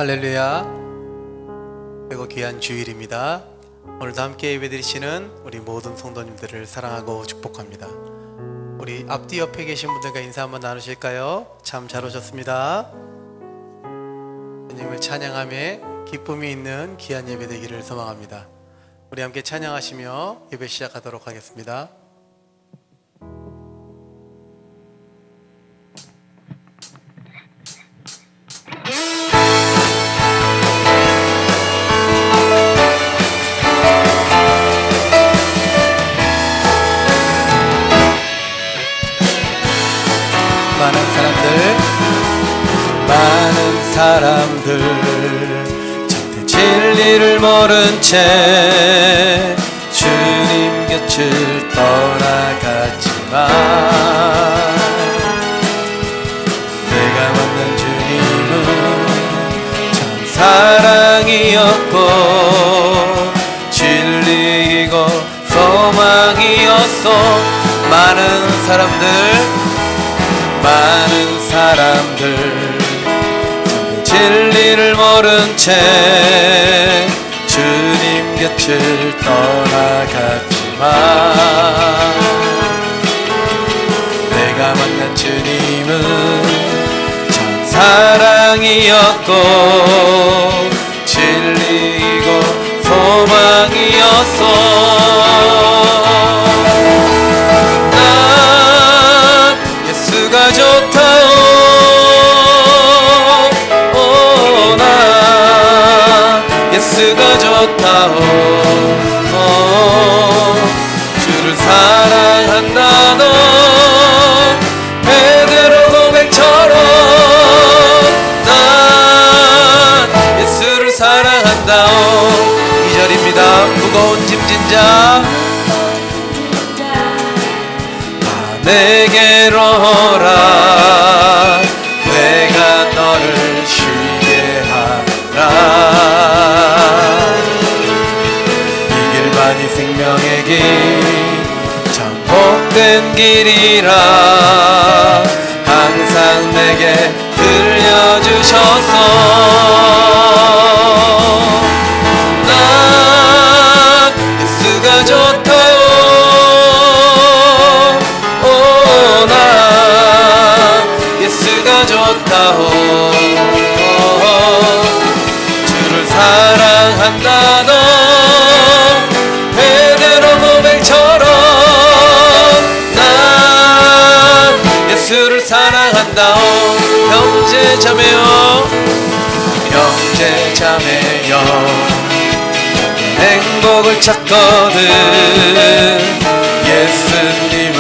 할렐루야. 그리고 귀한 주일입니다. 오늘도 함께 예배드리시는 우리 모든 성도님들을 사랑하고 축복합니다. 우리 앞뒤 옆에 계신 분들과 인사 한번 나누실까요? 참 잘 오셨습니다. 주님을 찬양함에 기쁨이 있는 귀한 예배 되기를 소망합니다. 우리 함께 찬양하시며 예배 시작하도록 하겠습니다. 많은 사람들 절대 진리를 모른 채 주님 곁을 떠나갔지만 내가 만난 주님은 참 사랑이었고 진리이고 소망이었어. 많은 사람들 진리를 모른 채 주님 곁을 떠나갔지만 내가 만난 주님은 참 사랑이었고 진리이고 소망이었어. 난 예수가 좋다오. 예수가 좋다오. 주를 사랑한다. 너 베드로 고백처럼 난 예수를 사랑한다오. 2절입니다. 무거운 짐진 자 내게로 오라. 내가 너를 쉬게 하라. 이 길만이 생명의 길 참 복된 길이라 항상 내게 들려주셔서 난 예수가 좋다요. 난 예수가 좋다오. 주를 사랑한다. 너 베드로 고백처럼 난 예수를 사랑한다오. 형제 자매여 행복을 찾거든 예수님을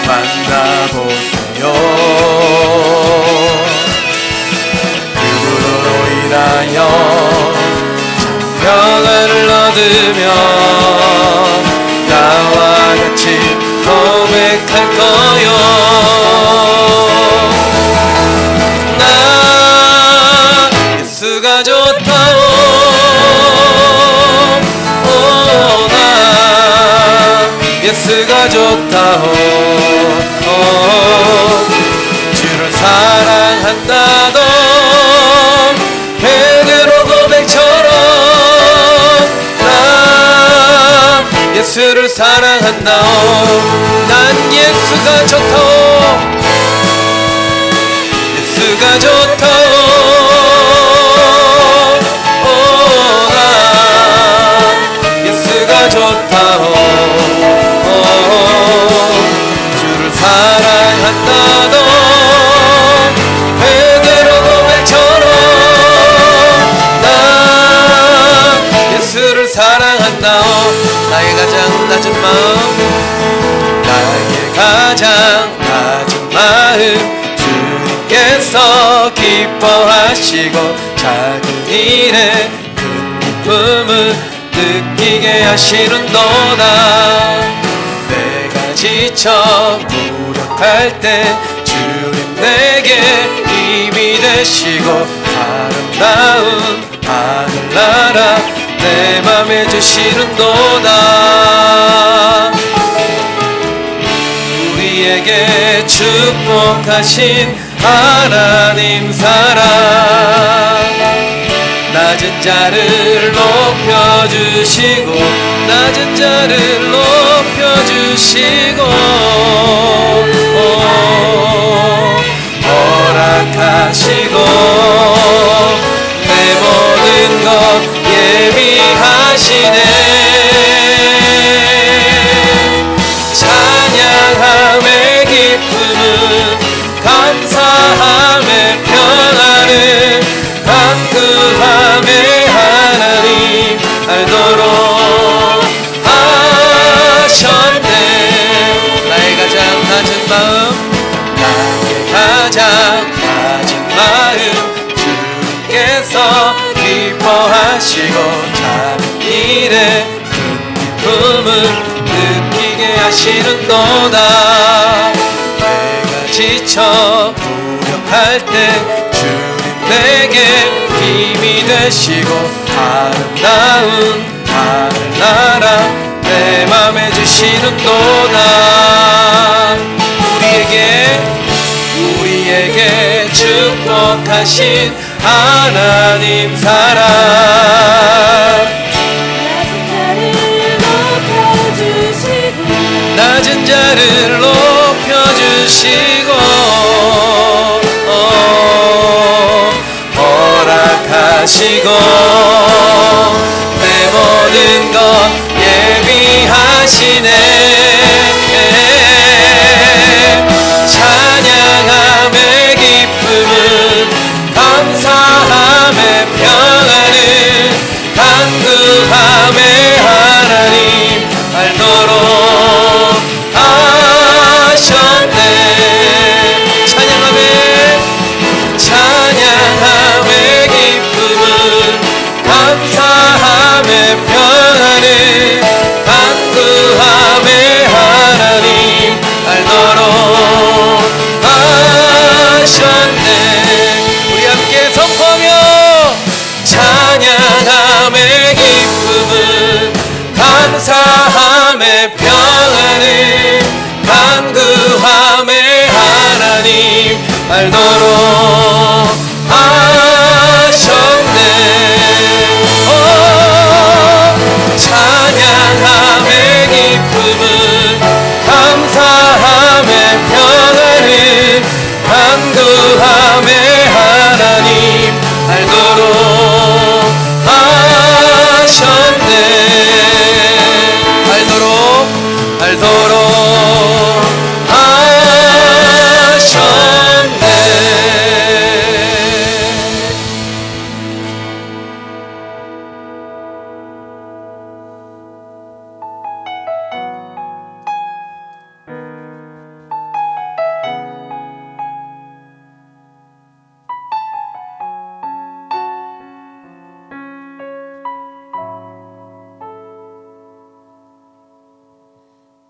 만나보세요. 그분으로 인하여 평안을 얻으며 나와 같이 고백할 거요. 나 예수가 좋다오. 나 예수가 좋다오. 주를 사랑한다. 너 베드로 고백처럼 난 예수를 사랑한다오. 난 예수가 좋다오. 예수가 좋다오. 난 예수가 좋다오. 주를 사랑한다. 너 베드로 고백처럼 난 예수를 사랑한다오. 나의 가장 낮은 마음 주님께서 기뻐하시고 작은 일에 큰 기쁨을 느끼게 하시는도다. 내가 지쳐 무력할 때 주님 내게 힘이 되시고 아름다운 하늘나라 내 맘에 주시는도다. 우리에게 축복하신 하나님 사랑 자를 높여주시고 낮은 자를 높여주시고 허락하시고 내 모든 것 예비하시네. 찬양함의 기쁨은 감사함의 평안은 간구함의 하나님 알도록 하셨네. 나의 가장 낮은 마음 나의 가장 낮은 마음 주께서 기뻐하시고 작은 일에 큰 기쁨을 느끼게 하시는도다. 내가 지쳐 무력할 때 주님 내게 힘이 되시고 아름다운 하늘나라 내 맘에 주시는도다. 우리에게 축복하신 하나님 사랑 낮은 자를 높여주시고 허락하시고 내 모든 것 예비하시네. 찬양함의 기쁨은 감사함의 평안은 간구함의 하나님 알도록 하셨네. 찬양함의 기쁨은 감사함의 평안은 간구함의 하나님 알도록 하셨네. 우리 함께 선포하며 찬양함의 기쁨은 감사함의 평안은 간구함의 하나님 알도록 하셨네. 찬양함의 기쁨은 감사함의 평안은 간구함의 하나님 알도록 하셨네. 알도록 하셨네.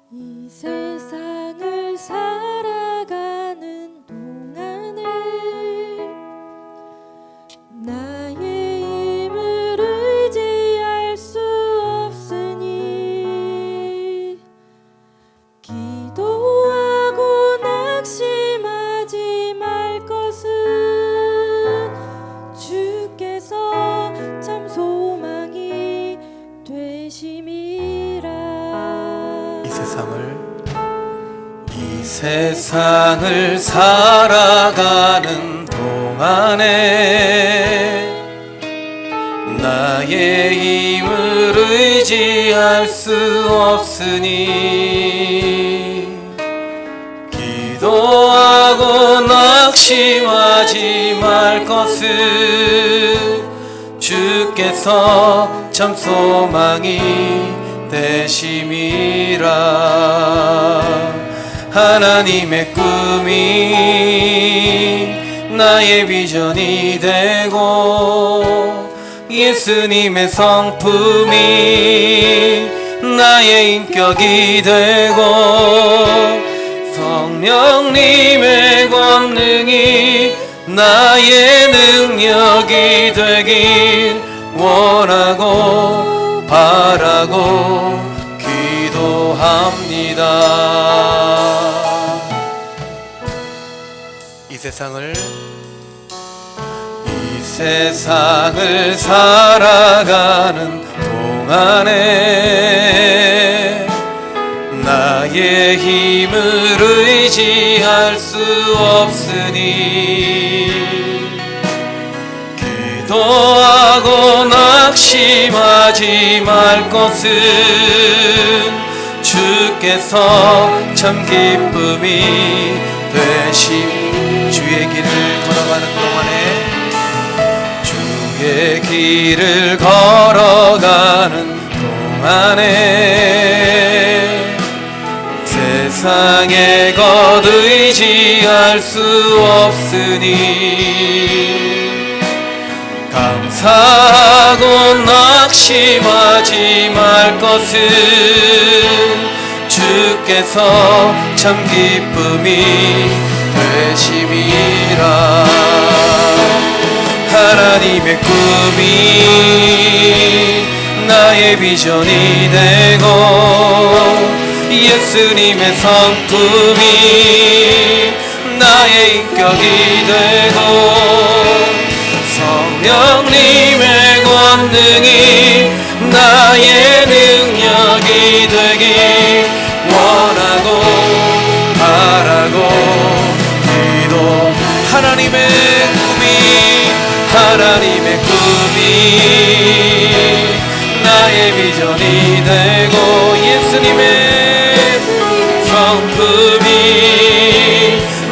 이 세상을 살아가는 동안에 나의 힘을 의지할 수 없으니 기도하고 낙심하지 말 것은 주께서 참 소망이 되심이라. 이 세상을 살아가는 동안에 나의 힘을 의지할 수 없으니 기도하고 낙심하지 말 것을 주께서 참 소망이 되심이라. 하나님의 꿈이 나의 비전이 되고 예수님의 성품이 나의 인격이 되고 성령님의 권능이 나의 능력이 되길 원하고 바라고 기도합니다. 이 세상을 살아가는 동안에 나의 힘을 의지할 수 없으니 기도하고 낙심하지 말 것은 주께서 참 기쁨이 되심. 주의 길을 걸어가는 동안에 주의 길을 걸어가는 동안에 세상의 것 의지할 수 없으니 감사하고 낙심하지 말 것은 주께서 참 기쁨이 되심이라. 하나님의 꿈이 나의 비전이 되고 예수님의 성품이 나의 인격이 되고 성령님의 권능이 나의 능력이 되기 원하고 바라고 기도. 하나님의 꿈이 나의 비전이 되고 예수님의 성품이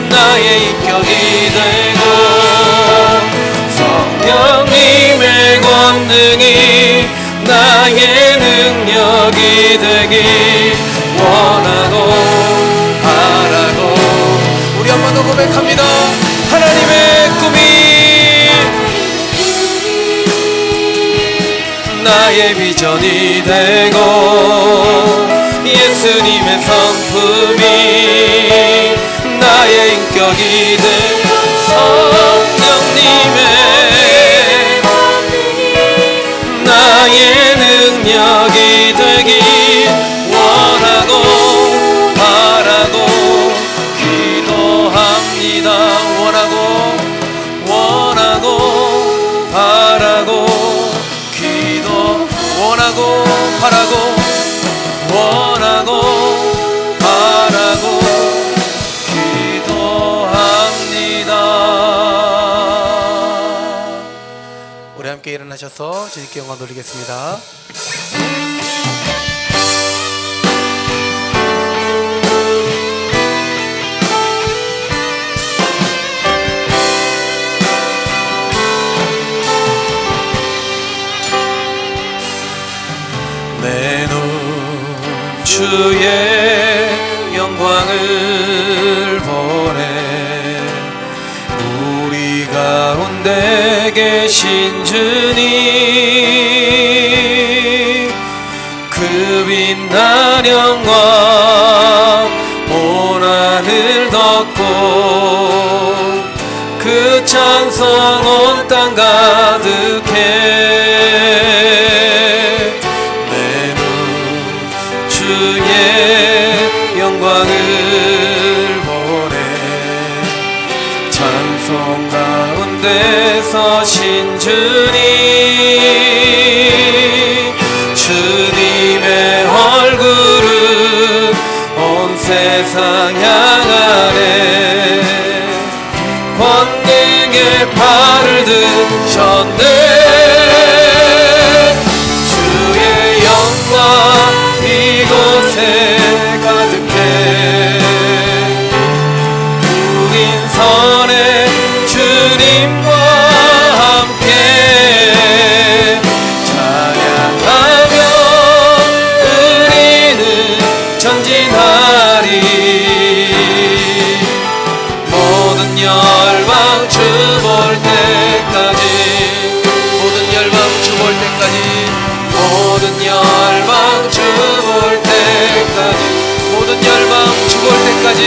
나의 인격이 되고 성령님의 권능이 나의 능력이 되기 원하고 바라고. 우리 한 번 더 고백합니다. 하나님의 꿈이 나의 비전이 되고 예수님의 성품이 나의 인격이 되고 성령님의 나의 능력이 되기 원하고 바라고 기도합니다. 원하고 바라고 기도. 원하고 바라고 기도합니다. 우리 함께 일어나셔서 주님께 영광 돌리겠습니다. 내 눈 주의 영광을 보네. 우리 가운데 계신 주님 그 빛난 영광 온 하늘 덮고 그 찬송 온 땅 가득해. 주의 영광을 보내. 찬송 가운데 서신 주님 주님의 얼굴은 온 세상 향하네. 권능의 팔을 드셨네. 주의 영광 이곳에 가득해. 우린 선의 주님과 함께 찬양하며 우리는 전진하리. 모든 열방 주 볼 때까지 모든 열방 주 볼 때까지 모든 열방 주 볼 때까지 모든 열방 주 볼 때까지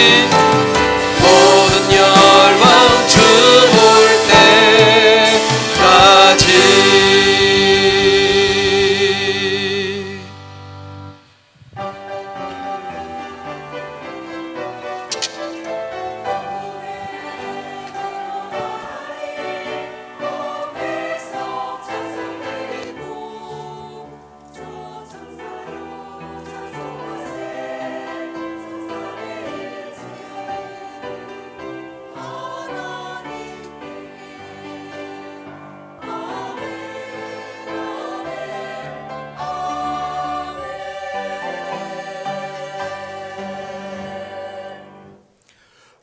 모든 열방 주 볼 때까지.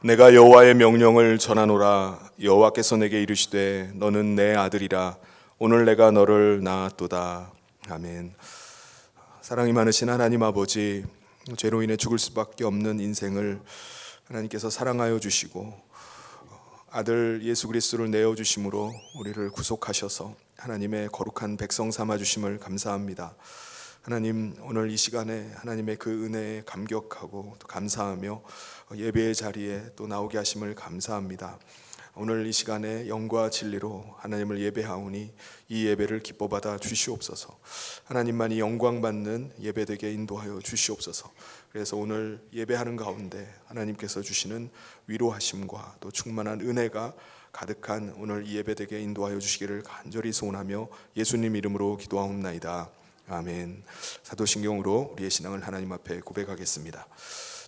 내가 여호와의 명령을 전하노라. 여호와께서 내게 이르시되 너는 내 아들이라. 오늘 내가 너를 낳았도다. 아멘. 사랑이 많으신 하나님 아버지, 죄로 인해 죽을 수밖에 없는 인생을 하나님께서 사랑하여 주시고 아들 예수 그리스도를 내어 주심으로 우리를 구속하셔서 하나님의 거룩한 백성 삼아 주심을 감사합니다. 하나님, 오늘 이 시간에 하나님의 그 은혜에 감격하고 또 감사하며 예배의 자리에 또 나오게 하심을 감사합니다. 오늘 이 시간에 영과 진리로 하나님을 예배하오니 이 예배를 기뻐 받아 주시옵소서. 하나님만이 영광 받는 예배되게 인도하여 주시옵소서. 그래서 오늘 예배하는 가운데 하나님께서 주시는 위로하심과 또 충만한 은혜가 가득한 오늘 이 예배되게 인도하여 주시기를 간절히 소원하며 예수님 이름으로 기도하옵나이다. 아멘. 사도신경으로 우리의 신앙을 하나님 앞에 고백하겠습니다.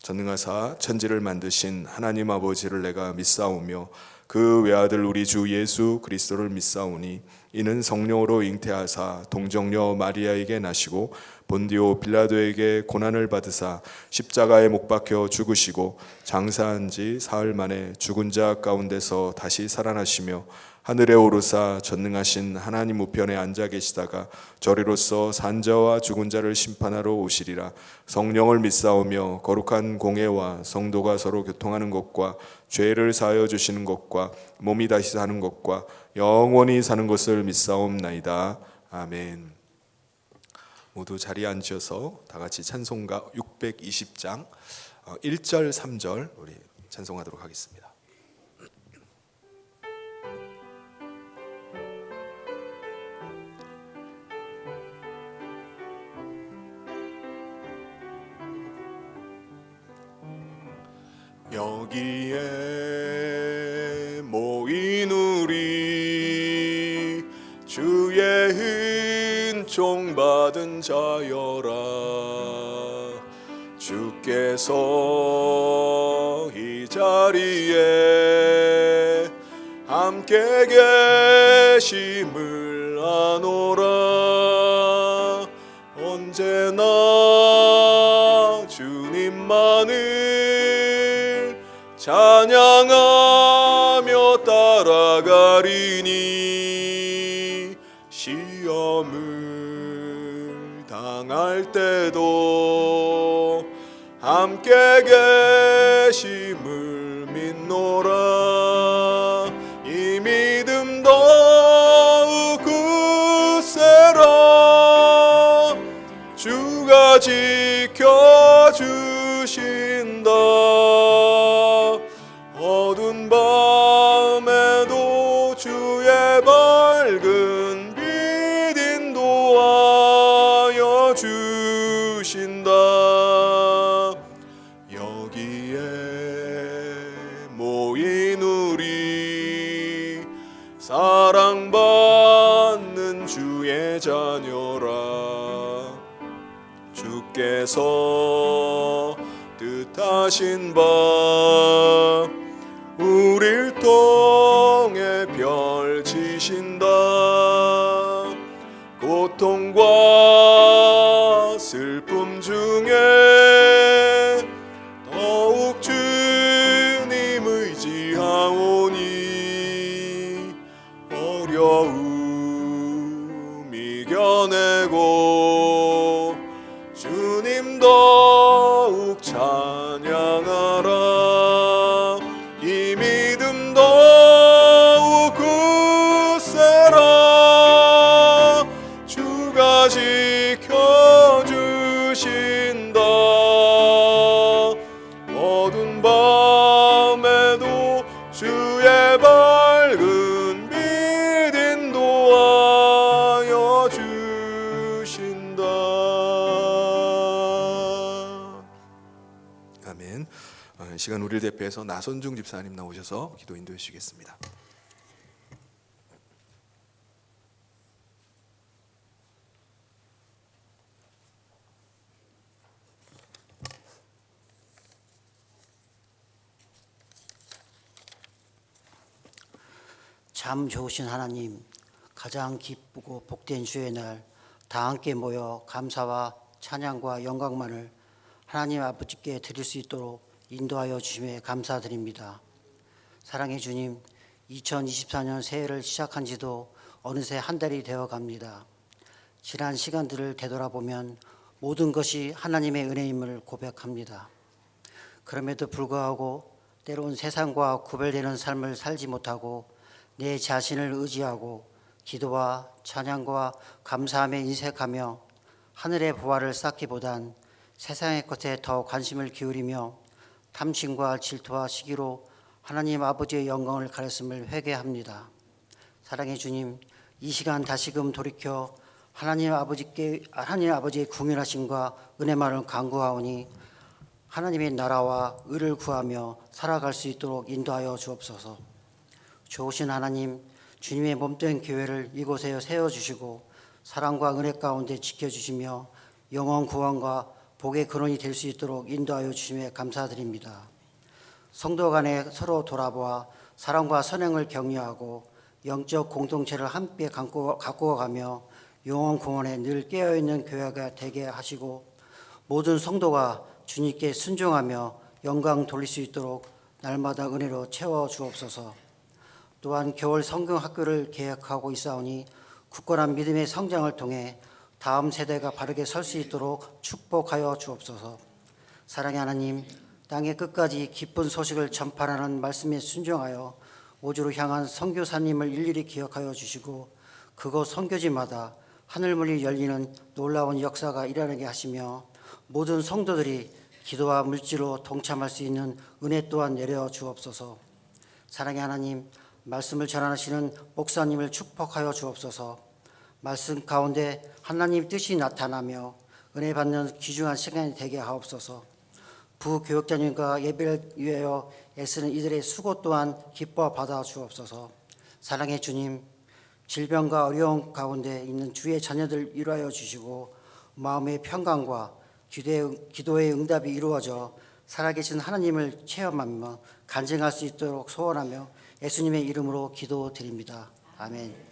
전능하사 천지를 만드신 하나님 아버지를 내가 믿사오며 그 외아들 우리 주 예수 그리스도를 믿사오니 이는 성령으로 잉태하사 동정녀 마리아에게 나시고 본디오 빌라도에게 고난을 받으사 십자가에 못 박혀 죽으시고 장사한 지 사흘 만에 죽은 자 가운데서 다시 살아나시며 하늘에 오르사 전능하신 하나님 우편에 앉아 계시다가 저리로서 산자와 죽은 자를 심판하러 오시리라. 성령을 믿사오며 거룩한 공예와 성도가 서로 교통하는 것과 죄를 사하여 주시는 것과 몸이 다시 사는 것과 영원히 사는 것을 믿사옵나이다. 아멘. 모두 자리에 앉으셔서 다 같이 찬송가 620장 1절 3절 우리 찬송하도록 하겠습니다. 여기에 모인 우리 주의 은총 받은 자여라. 주께서 이 자리에 함께 계심을 아노라. 언제나 주님만을 찬양하며 따라가리니 시험을 당할 때도 함께 계심을 믿노라. 이 믿음 더욱 굳세라. 주가 지켜주신다. 어두운 밤에도 주의 밝은 빛 인도하여 주신다. 여기에 모인 우리 사랑받는 주의 자녀라. 주께서 뜻하신 바 우릴 통해 펼치신다. 고통과 슬픔 중에 더욱 주님 의지하오니 어려움 이겨내고 주님 더욱 찬양하라. 이 믿음 더욱 굳세라. 주가 지켜주신다. 어두운 밤에도 주의 밝은 빛 인도하여 주신다. 아멘. 시간 우리를 대표해서 나선중 집사님 나오셔서 기도 인도해 주시겠습니다. 참 좋으신 하나님, 가장 기쁘고 복된 주의 날 다 함께 모여 감사와 찬양과 영광만을 하나님 아버지께 드릴 수 있도록 인도하여 주심에 감사드립니다. 사랑의 주님, 2024년 새해를 시작한 지도 어느새 한 달이 되어 갑니다. 지난 시간들을 되돌아보면 모든 것이 하나님의 은혜임을 고백합니다. 그럼에도 불구하고 때론 세상과 구별되는 삶을 살지 못하고 내 자신을 의지하고 기도와 찬양과 감사함에 인색하며 하늘의 보화를 쌓기보단 세상의 것에 더 관심을 기울이며 탐심과 질투와 시기로 하나님 아버지의 영광을 가렸음을 회개합니다. 사랑의 주님, 이 시간 다시금 돌이켜 하나님 아버지의 궁휼하심과 은혜만을 간구하오니 하나님의 나라와 의를 구하며 살아갈 수 있도록 인도하여 주옵소서. 좋으신 하나님, 주님의 몸된 교회를 이곳에 세워주시고 사랑과 은혜 가운데 지켜주시며 영원 구원과 복의 근원이 될 수 있도록 인도하여 주심에 감사드립니다. 성도 간에 서로 돌아보아 사랑과 선행을 격려하고 영적 공동체를 함께 가꾸어 가며 영원 구원에 늘 깨어있는 교회가 되게 하시고 모든 성도가 주님께 순종하며 영광 돌릴 수 있도록 날마다 은혜로 채워 주옵소서. 또한 겨울 성경 학교를 계획하고 있사오니 굳건한 믿음의 성장을 통해 다음 세대가 바르게 설 수 있도록 축복하여 주옵소서. 사랑의 하나님, 땅의 끝까지 기쁜 소식을 전파하는 말씀에 순종하여 오주로 향한 선교사님을 일일이 기억하여 주시고 그곳 선교지마다 하늘문이 열리는 놀라운 역사가 일어나게 하시며 모든 성도들이 기도와 물질로 동참할 수 있는 은혜 또한 내려 주옵소서. 사랑의 하나님, 말씀을 전하시는 목사님을 축복하여 주옵소서. 말씀 가운데 하나님 뜻이 나타나며 은혜 받는 귀중한 시간이 되게 하옵소서. 부교역자님과 예배를 위하여 애쓰는 이들의 수고 또한 기뻐 받아 주옵소서. 사랑의 주님, 질병과 어려움 가운데 있는 주의 자녀들 위로하여 주시고 마음의 평강과 기도의 응답이 이루어져 살아계신 하나님을 체험하며 간증할 수 있도록 소원하며 예수님의 이름으로 기도드립니다. 아멘.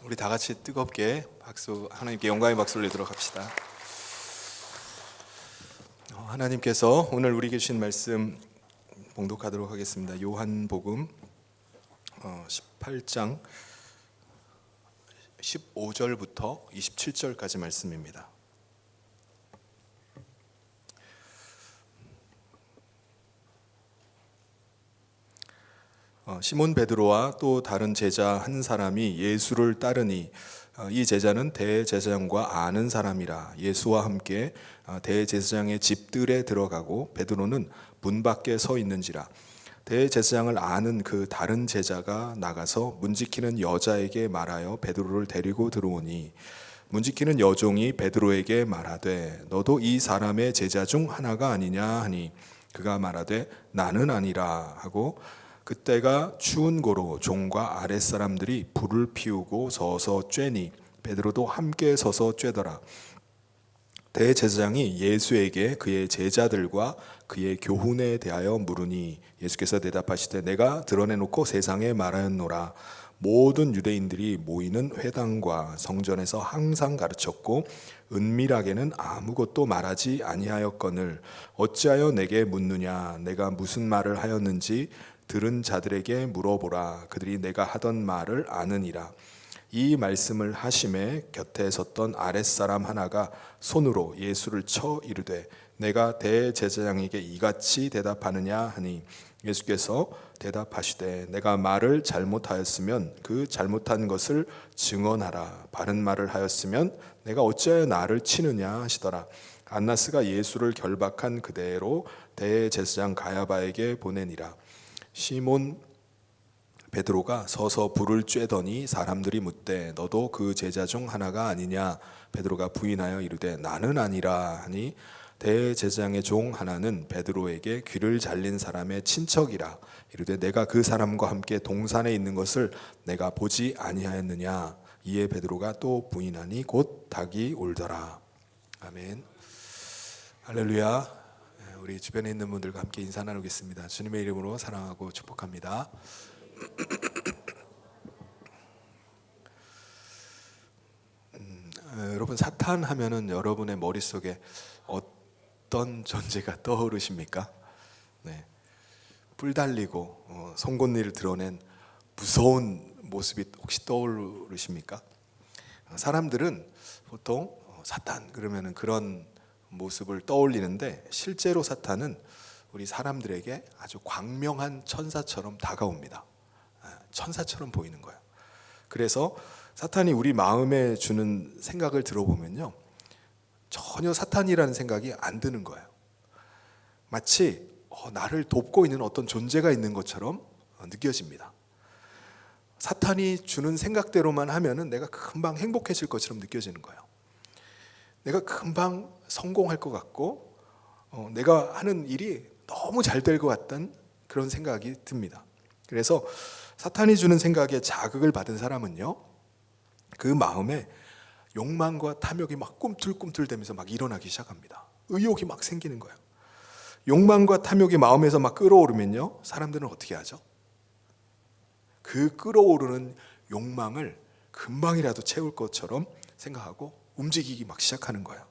우리 다 같이 뜨겁게 박수, 하나님께 영광의 박수를 내도록 합시다. 하나님께서 오늘 우리에게 주신 말씀 봉독하도록 하겠습니다. 요한복음 18장 15절부터 27절까지 말씀입니다. 시몬 베드로와 또 다른 제자 한 사람이 예수를 따르니 이 제자는 대제사장과 아는 사람이라 예수와 함께 대제사장의 집들에 들어가고 베드로는 문 밖에 서 있는지라. 대제사장을 아는 그 다른 제자가 나가서 문지키는 여자에게 말하여 베드로를 데리고 들어오니 문지키는 여종이 베드로에게 말하되 너도 이 사람의 제자 중 하나가 아니냐 하니 그가 말하되 나는 아니라 하고 그때가 추운 고로 종과 아랫사람들이 불을 피우고 서서 쬐니 베드로도 함께 서서 쬐더라. 대제사장이 예수에게 그의 제자들과 그의 교훈에 대하여 물으니 예수께서 대답하시되 내가 드러내놓고 세상에 말하였노라. 모든 유대인들이 모이는 회당과 성전에서 항상 가르쳤고 은밀하게는 아무것도 말하지 아니하였거늘 어찌하여 내게 묻느냐. 내가 무슨 말을 하였는지 들은 자들에게 물어보라. 그들이 내가 하던 말을 아느니라. 이 말씀을 하심에 곁에 섰던 아랫사람 하나가 손으로 예수를 쳐 이르되 내가 대제사장에게 이같이 대답하느냐 하니 예수께서 대답하시되 내가 말을 잘못하였으면 그 잘못한 것을 증언하라. 바른 말을 하였으면 내가 어찌하여 나를 치느냐 하시더라. 안나스가 예수를 결박한 그대로 대제사장 가야바에게 보내니라. 시몬 베드로가 서서 불을 쬐더니 사람들이 묻되 너도 그 제자 중 하나가 아니냐. 베드로가 부인하여 이르되 나는 아니라 하니 대제사장의 종 하나는 베드로에게 귀를 잘린 사람의 친척이라. 이르되 내가 그 사람과 함께 동산에 있는 것을 내가 보지 아니하였느냐. 이에 베드로가 또 부인하니 곧 닭이 울더라. 아멘. 할렐루야. 우리 주변에 있는 분들과 함께 인사 나누겠습니다. 주님의 이름으로 사랑하고 축복합니다. 여러분 사탄 하면은 여러분의 머릿속에 어떤 존재가 떠오르십니까? 네. 뿔 달리고 송곳니를 드러낸 무서운 모습이 혹시 떠오르십니까? 사람들은 보통 사탄 그러면은 그런 모습을 떠올리는데 실제로 사탄은 우리 사람들에게 아주 광명한 천사처럼 다가옵니다. 천사처럼 보이는 거예요. 그래서 사탄이 우리 마음에 주는 생각을 들어보면요, 전혀 사탄이라는 생각이 안 드는 거예요. 마치 나를 돕고 있는 어떤 존재가 있는 것처럼 느껴집니다. 사탄이 주는 생각대로만 하면은 내가 금방 행복해질 것처럼 느껴지는 거예요. 내가 금방 성공할 것 같고 내가 하는 일이 너무 잘 될 것 같다는 그런 생각이 듭니다. 그래서 사탄이 주는 생각에 자극을 받은 사람은요, 그 마음에 욕망과 탐욕이 막 꿈틀꿈틀대면서 막 일어나기 시작합니다. 의욕이 막 생기는 거예요. 욕망과 탐욕이 마음에서 막 끓어오르면요, 사람들은 어떻게 하죠? 그 끓어오르는 욕망을 금방이라도 채울 것처럼 생각하고 움직이기 막 시작하는 거예요.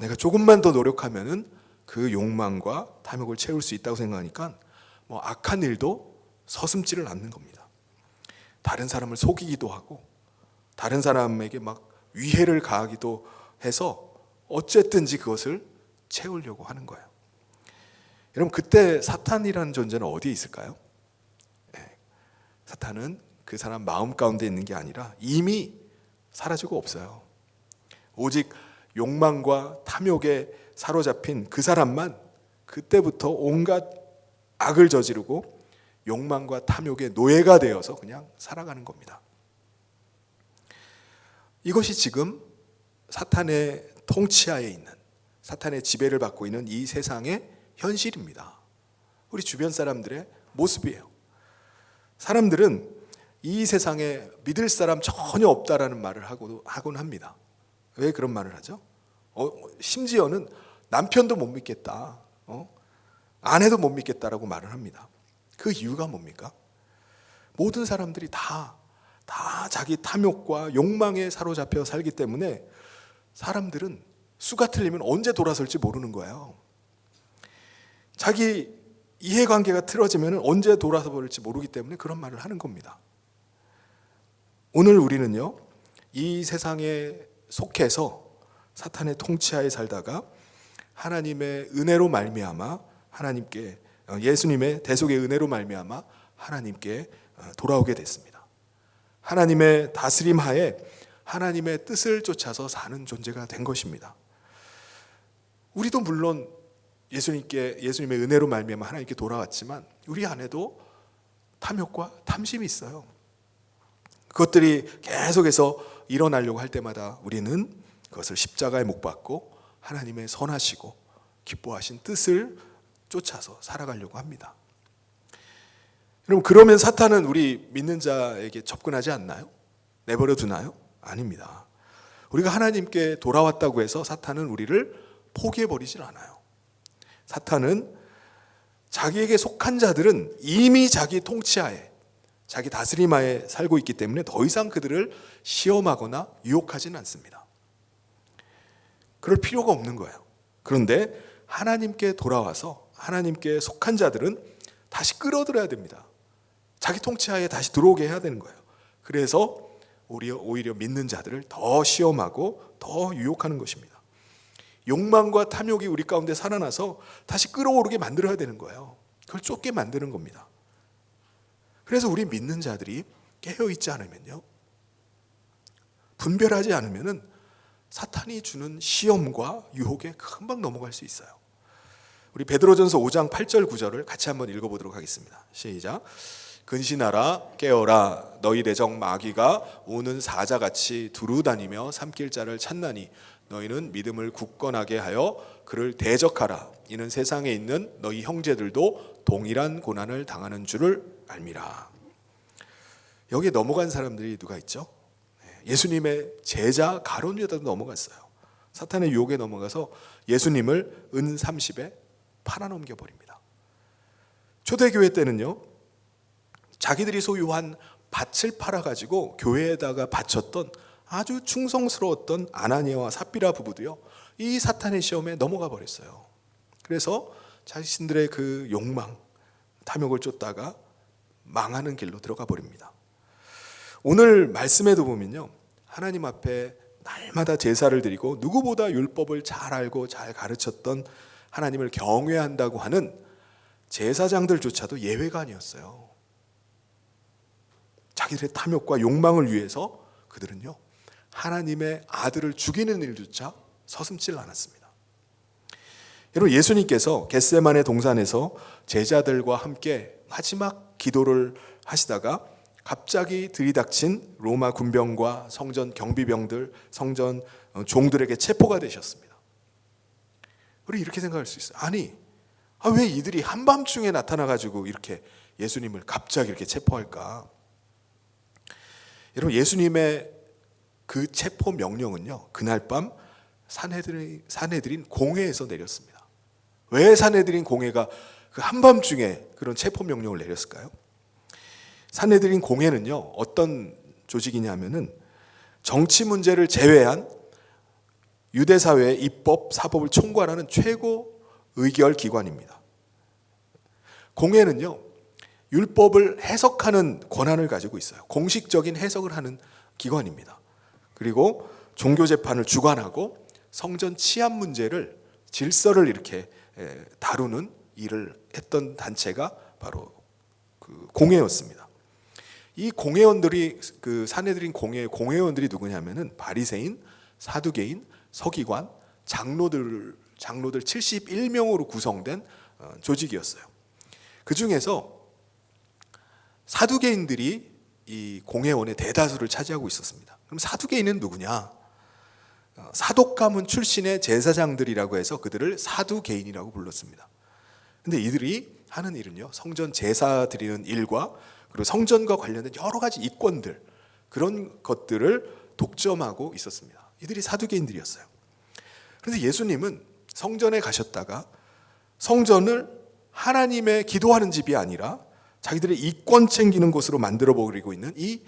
내가 조금만 더 노력하면은 그 욕망과 탐욕을 채울 수 있다고 생각하니까 뭐 악한 일도 서슴지를 않는 겁니다. 다른 사람을 속이기도 하고 다른 사람에게 막 위해를 가하기도 해서 어쨌든지 그것을 채우려고 하는 거예요. 여러분, 그때 사탄이라는 존재는 어디에 있을까요? 사탄은 그 사람 마음 가운데 있는 게 아니라 이미 사라지고 없어요. 오직 욕망과 탐욕에 사로잡힌 그 사람만 그때부터 온갖 악을 저지르고 욕망과 탐욕의 노예가 되어서 그냥 살아가는 겁니다. 이것이 지금 사탄의 통치하에 있는, 사탄의 지배를 받고 있는 이 세상의 현실입니다. 우리 주변 사람들의 모습이에요. 사람들은 이 세상에 믿을 사람 전혀 없다라는 말을 하곤 합니다. 왜 그런 말을 하죠? 심지어는 남편도 못 믿겠다, 아내도 못 믿겠다라고 말을 합니다. 그 이유가 뭡니까? 모든 사람들이 다 다 자기 탐욕과 욕망에 사로잡혀 살기 때문에 사람들은 수가 틀리면 언제 돌아설지 모르는 거예요. 자기 이해관계가 틀어지면 언제 돌아서 버릴지 모르기 때문에 그런 말을 하는 겁니다. 오늘 우리는요, 이 세상에 속해서 사탄의 통치하에 살다가 하나님의 은혜로 말미암아 하나님께, 예수님의 대속의 은혜로 말미암아 하나님께 돌아오게 됐습니다. 하나님의 다스림 하에 하나님의 뜻을 쫓아서 사는 존재가 된 것입니다. 우리도 물론 예수님의 은혜로 말미암아 하나님께 돌아왔지만 우리 안에도 탐욕과 탐심이 있어요. 그것들이 계속해서 일어나려고 할 때마다 우리는 그것을 십자가에 못 박고 하나님의 선하시고 기뻐하신 뜻을 쫓아서 살아가려고 합니다. 여러분, 그러면 사탄은 우리 믿는 자에게 접근하지 않나요? 내버려 두나요? 아닙니다. 우리가 하나님께 돌아왔다고 해서 사탄은 우리를 포기해버리질 않아요. 사탄은 자기에게 속한 자들은 이미 자기 통치하에, 자기 다스림하에 살고 있기 때문에 더 이상 그들을 시험하거나 유혹하지는 않습니다. 그럴 필요가 없는 거예요. 그런데 하나님께 돌아와서 하나님께 속한 자들은 다시 끌어들여야 됩니다. 자기 통치하에 다시 들어오게 해야 되는 거예요. 그래서 오히려 믿는 자들을 더 시험하고 더 유혹하는 것입니다. 욕망과 탐욕이 우리 가운데 살아나서 다시 끌어오르게 만들어야 되는 거예요. 그걸 쫓게 만드는 겁니다. 그래서 우리 믿는 자들이 깨어있지 않으면요, 분별하지 않으면은 사탄이 주는 시험과 유혹에 금방 넘어갈 수 있어요. 우리 베드로전서 5장 8절 9절을 같이 한번 읽어보도록 하겠습니다. 시작. 근신하라, 깨어라. 너희 내정 마귀가 오는 사자같이 두루다니며 삼킬 자를 찾나니 너희는 믿음을 굳건하게 하여 그를 대적하라. 이는 세상에 있는 너희 형제들도 동일한 고난을 당하는 줄을 알미라. 여기에 넘어간 사람들이 누가 있죠? 예수님의 제자 가룟 유다도 넘어갔어요. 사탄의 유혹에 넘어가서 예수님을 은 30에 팔아넘겨 버립니다. 초대교회 때는요, 자기들이 소유한 밭을 팔아가지고 교회에다가 바쳤던 아주 충성스러웠던 아나니아와 삽비라 부부도요, 이 사탄의 시험에 넘어가 버렸어요. 그래서 자신들의 그 욕망, 탐욕을 쫓다가 망하는 길로 들어가 버립니다. 오늘 말씀에도 보면요, 하나님 앞에 날마다 제사를 드리고 누구보다 율법을 잘 알고 잘 가르쳤던 하나님을 경외한다고 하는 제사장들조차도 예외가 아니었어요. 자기들의 탐욕과 욕망을 위해서 그들은요, 하나님의 아들을 죽이는 일조차 서슴질 않았습니다. 여러분, 예수님께서 겟세마네 동산에서 제자들과 함께 마지막 기도를 하시다가 갑자기 들이닥친 로마 군병과 성전 경비병들, 성전 종들에게 체포가 되셨습니다. 우리 이렇게 생각할 수 있어요. 아니, 왜 이들이 한밤중에 나타나가지고 이렇게 예수님을 갑자기 이렇게 체포할까? 여러분, 예수님의 그 체포 명령은요, 그날 밤 산헤드린 공회에서 내렸습니다. 왜 산헤드린 공회가 그 한밤중에 그런 체포 명령을 내렸을까요? 산헤드린 공회는요, 어떤 조직이냐면은 정치 문제를 제외한 유대 사회의 입법, 사법을 총괄하는 최고 의결 기관입니다. 공회는요, 율법을 해석하는 권한을 가지고 있어요. 공식적인 해석을 하는 기관입니다. 그리고 종교 재판을 주관하고 성전 치안 문제를, 질서를 이렇게 다루는 일을 했던 단체가 바로 그 공회였습니다. 이 공회원들이, 그 산헤드린 공회원들이 누구냐면은 바리새인, 사두개인, 서기관, 장로들 71명으로 구성된 조직이었어요. 그 중에서 사두개인들이 이 공회원의 대다수를 차지하고 있었습니다. 그럼 사두개인은 누구냐? 사독 가문 출신의 제사장들이라고 해서 그들을 사두개인이라고 불렀습니다. 근데 이들이 하는 일은요, 성전 제사 드리는 일과 그리고 성전과 관련된 여러 가지 이권들, 그런 것들을 독점하고 있었습니다. 이들이 사두개인들이었어요. 그래서 예수님은 성전에 가셨다가 성전을 하나님의 기도하는 집이 아니라 자기들의 이권 챙기는 곳으로 만들어 버리고 있는 이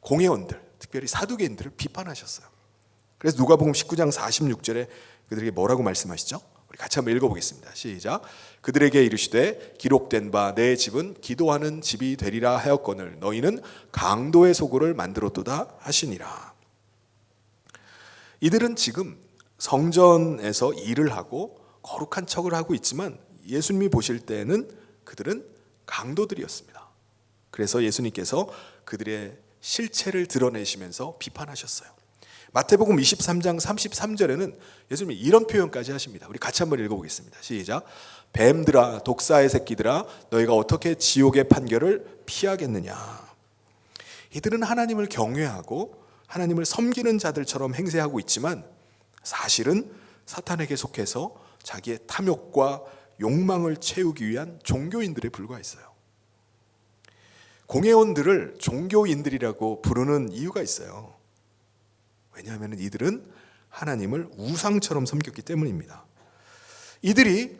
공회원들, 특별히 사두개인들을 비판하셨어요. 그래서 누가복음 19장 46절에 그들에게 뭐라고 말씀하시죠? 우리 같이 한번 읽어보겠습니다. 시작. 그들에게 이르시되 기록된 바 내 집은 기도하는 집이 되리라 하였거늘 너희는 강도의 소굴을 만들었도다 하시니라. 이들은 지금 성전에서 일을 하고 거룩한 척을 하고 있지만 예수님이 보실 때는 그들은 강도들이었습니다. 그래서 예수님께서 그들의 실체를 드러내시면서 비판하셨어요. 마태복음 23장 33절에는 예수님이 이런 표현까지 하십니다. 우리 같이 한번 읽어보겠습니다. 시작. 뱀들아 독사의 새끼들아 너희가 어떻게 지옥의 판결을 피하겠느냐. 이들은 하나님을 경외하고 하나님을 섬기는 자들처럼 행세하고 있지만 사실은 사탄에게 속해서 자기의 탐욕과 욕망을 채우기 위한 종교인들에 불과했어요. 공회원들을 종교인들이라고 부르는 이유가 있어요. 왜냐하면 이들은 하나님을 우상처럼 섬겼기 때문입니다. 이들이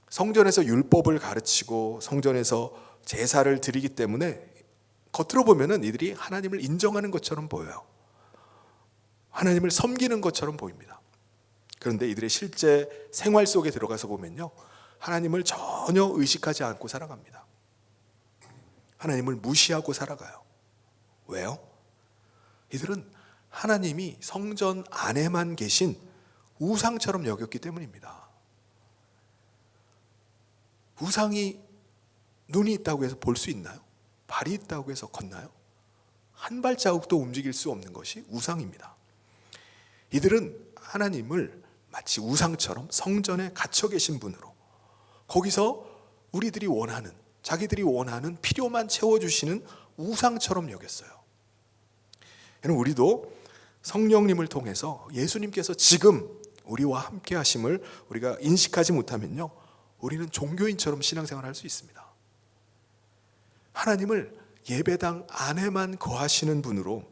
성전에서 율법을 가르치고 성전에서 제사를 드리기 때문에 겉으로 보면 이들이 하나님을 인정하는 것처럼 보여요. 하나님을 섬기는 것처럼 보입니다. 그런데 이들의 실제 생활 속에 들어가서 보면요, 하나님을 전혀 의식하지 않고 살아갑니다. 하나님을 무시하고 살아가요. 왜요? 이들은 하나님이 성전 안에만 계신 우상처럼 여겼기 때문입니다. 우상이 눈이 있다고 해서 볼 수 있나요? 발이 있다고 해서 걷나요? 한 발자국도 움직일 수 없는 것이 우상입니다. 이들은 하나님을 마치 우상처럼 성전에 갇혀 계신 분으로, 거기서 우리들이 원하는, 자기들이 원하는 필요만 채워주시는 우상처럼 여겼어요. 여러분, 우리도 성령님을 통해서 예수님께서 지금 우리와 함께 하심을 우리가 인식하지 못하면요, 우리는 종교인처럼 신앙생활을 할 수 있습니다. 하나님을 예배당 안에만 거하시는 분으로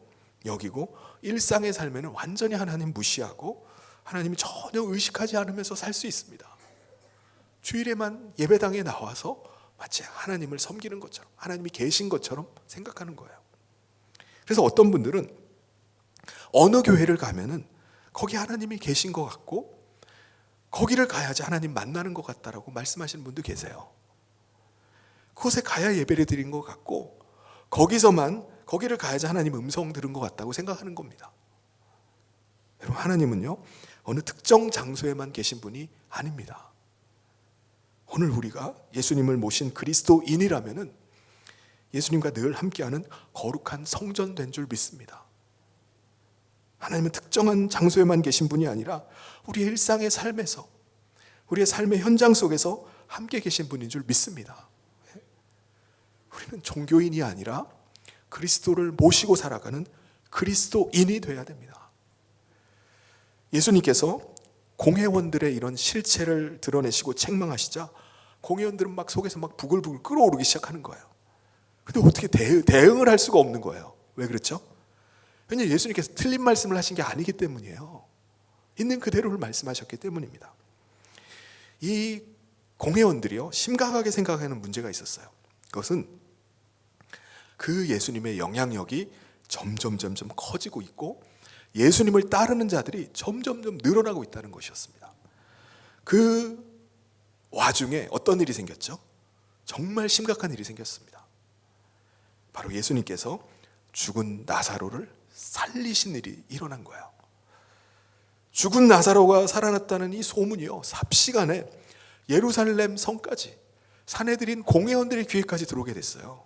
여기고 일상의 삶에는 완전히 하나님 무시하고 하나님이 전혀 의식하지 않으면서 살 수 있습니다. 주일에만 예배당에 나와서 마치 하나님을 섬기는 것처럼, 하나님이 계신 것처럼 생각하는 거예요. 그래서 어떤 분들은 어느 교회를 가면은 거기 하나님이 계신 것 같고 거기를 가야지 하나님 만나는 것 같다라고 말씀하시는 분도 계세요. 그곳에 가야 예배를 드린 것 같고 거기를 가야지 하나님 음성 들은 것 같다고 생각하는 겁니다. 여러분, 하나님은요 어느 특정 장소에만 계신 분이 아닙니다. 오늘 우리가 예수님을 모신 그리스도인이라면은 예수님과 늘 함께하는 거룩한 성전 된 줄 믿습니다. 하나님은 특정한 장소에만 계신 분이 아니라 우리의 일상의 삶에서, 우리의 삶의 현장 속에서 함께 계신 분인 줄 믿습니다. 우리는 종교인이 아니라 그리스도를 모시고 살아가는 그리스도인이 되어야 됩니다. 예수님께서 공회원들의 이런 실체를 드러내시고 책망하시자 공회원들은 막 속에서 막 부글부글 끓어오르기 시작하는 거예요. 근데 어떻게 대응을 할 수가 없는 거예요. 왜 그렇죠? 왜냐하면 예수님께서 틀린 말씀을 하신 게 아니기 때문이에요. 있는 그대로를 말씀하셨기 때문입니다. 이 공회원들이요 심각하게 생각하는 문제가 있었어요. 그것은 그 예수님의 영향력이 점점 커지고 있고 예수님을 따르는 자들이 점점 늘어나고 있다는 것이었습니다. 그 와중에 어떤 일이 생겼죠? 정말 심각한 일이 생겼습니다. 바로 예수님께서 죽은 나사로를 살리신 일이 일어난 거예요. 죽은 나사로가 살아났다는 이 소문이요 삽시간에 예루살렘 성까지, 산헤드린 공회원들의 귀에까지 들어오게 됐어요.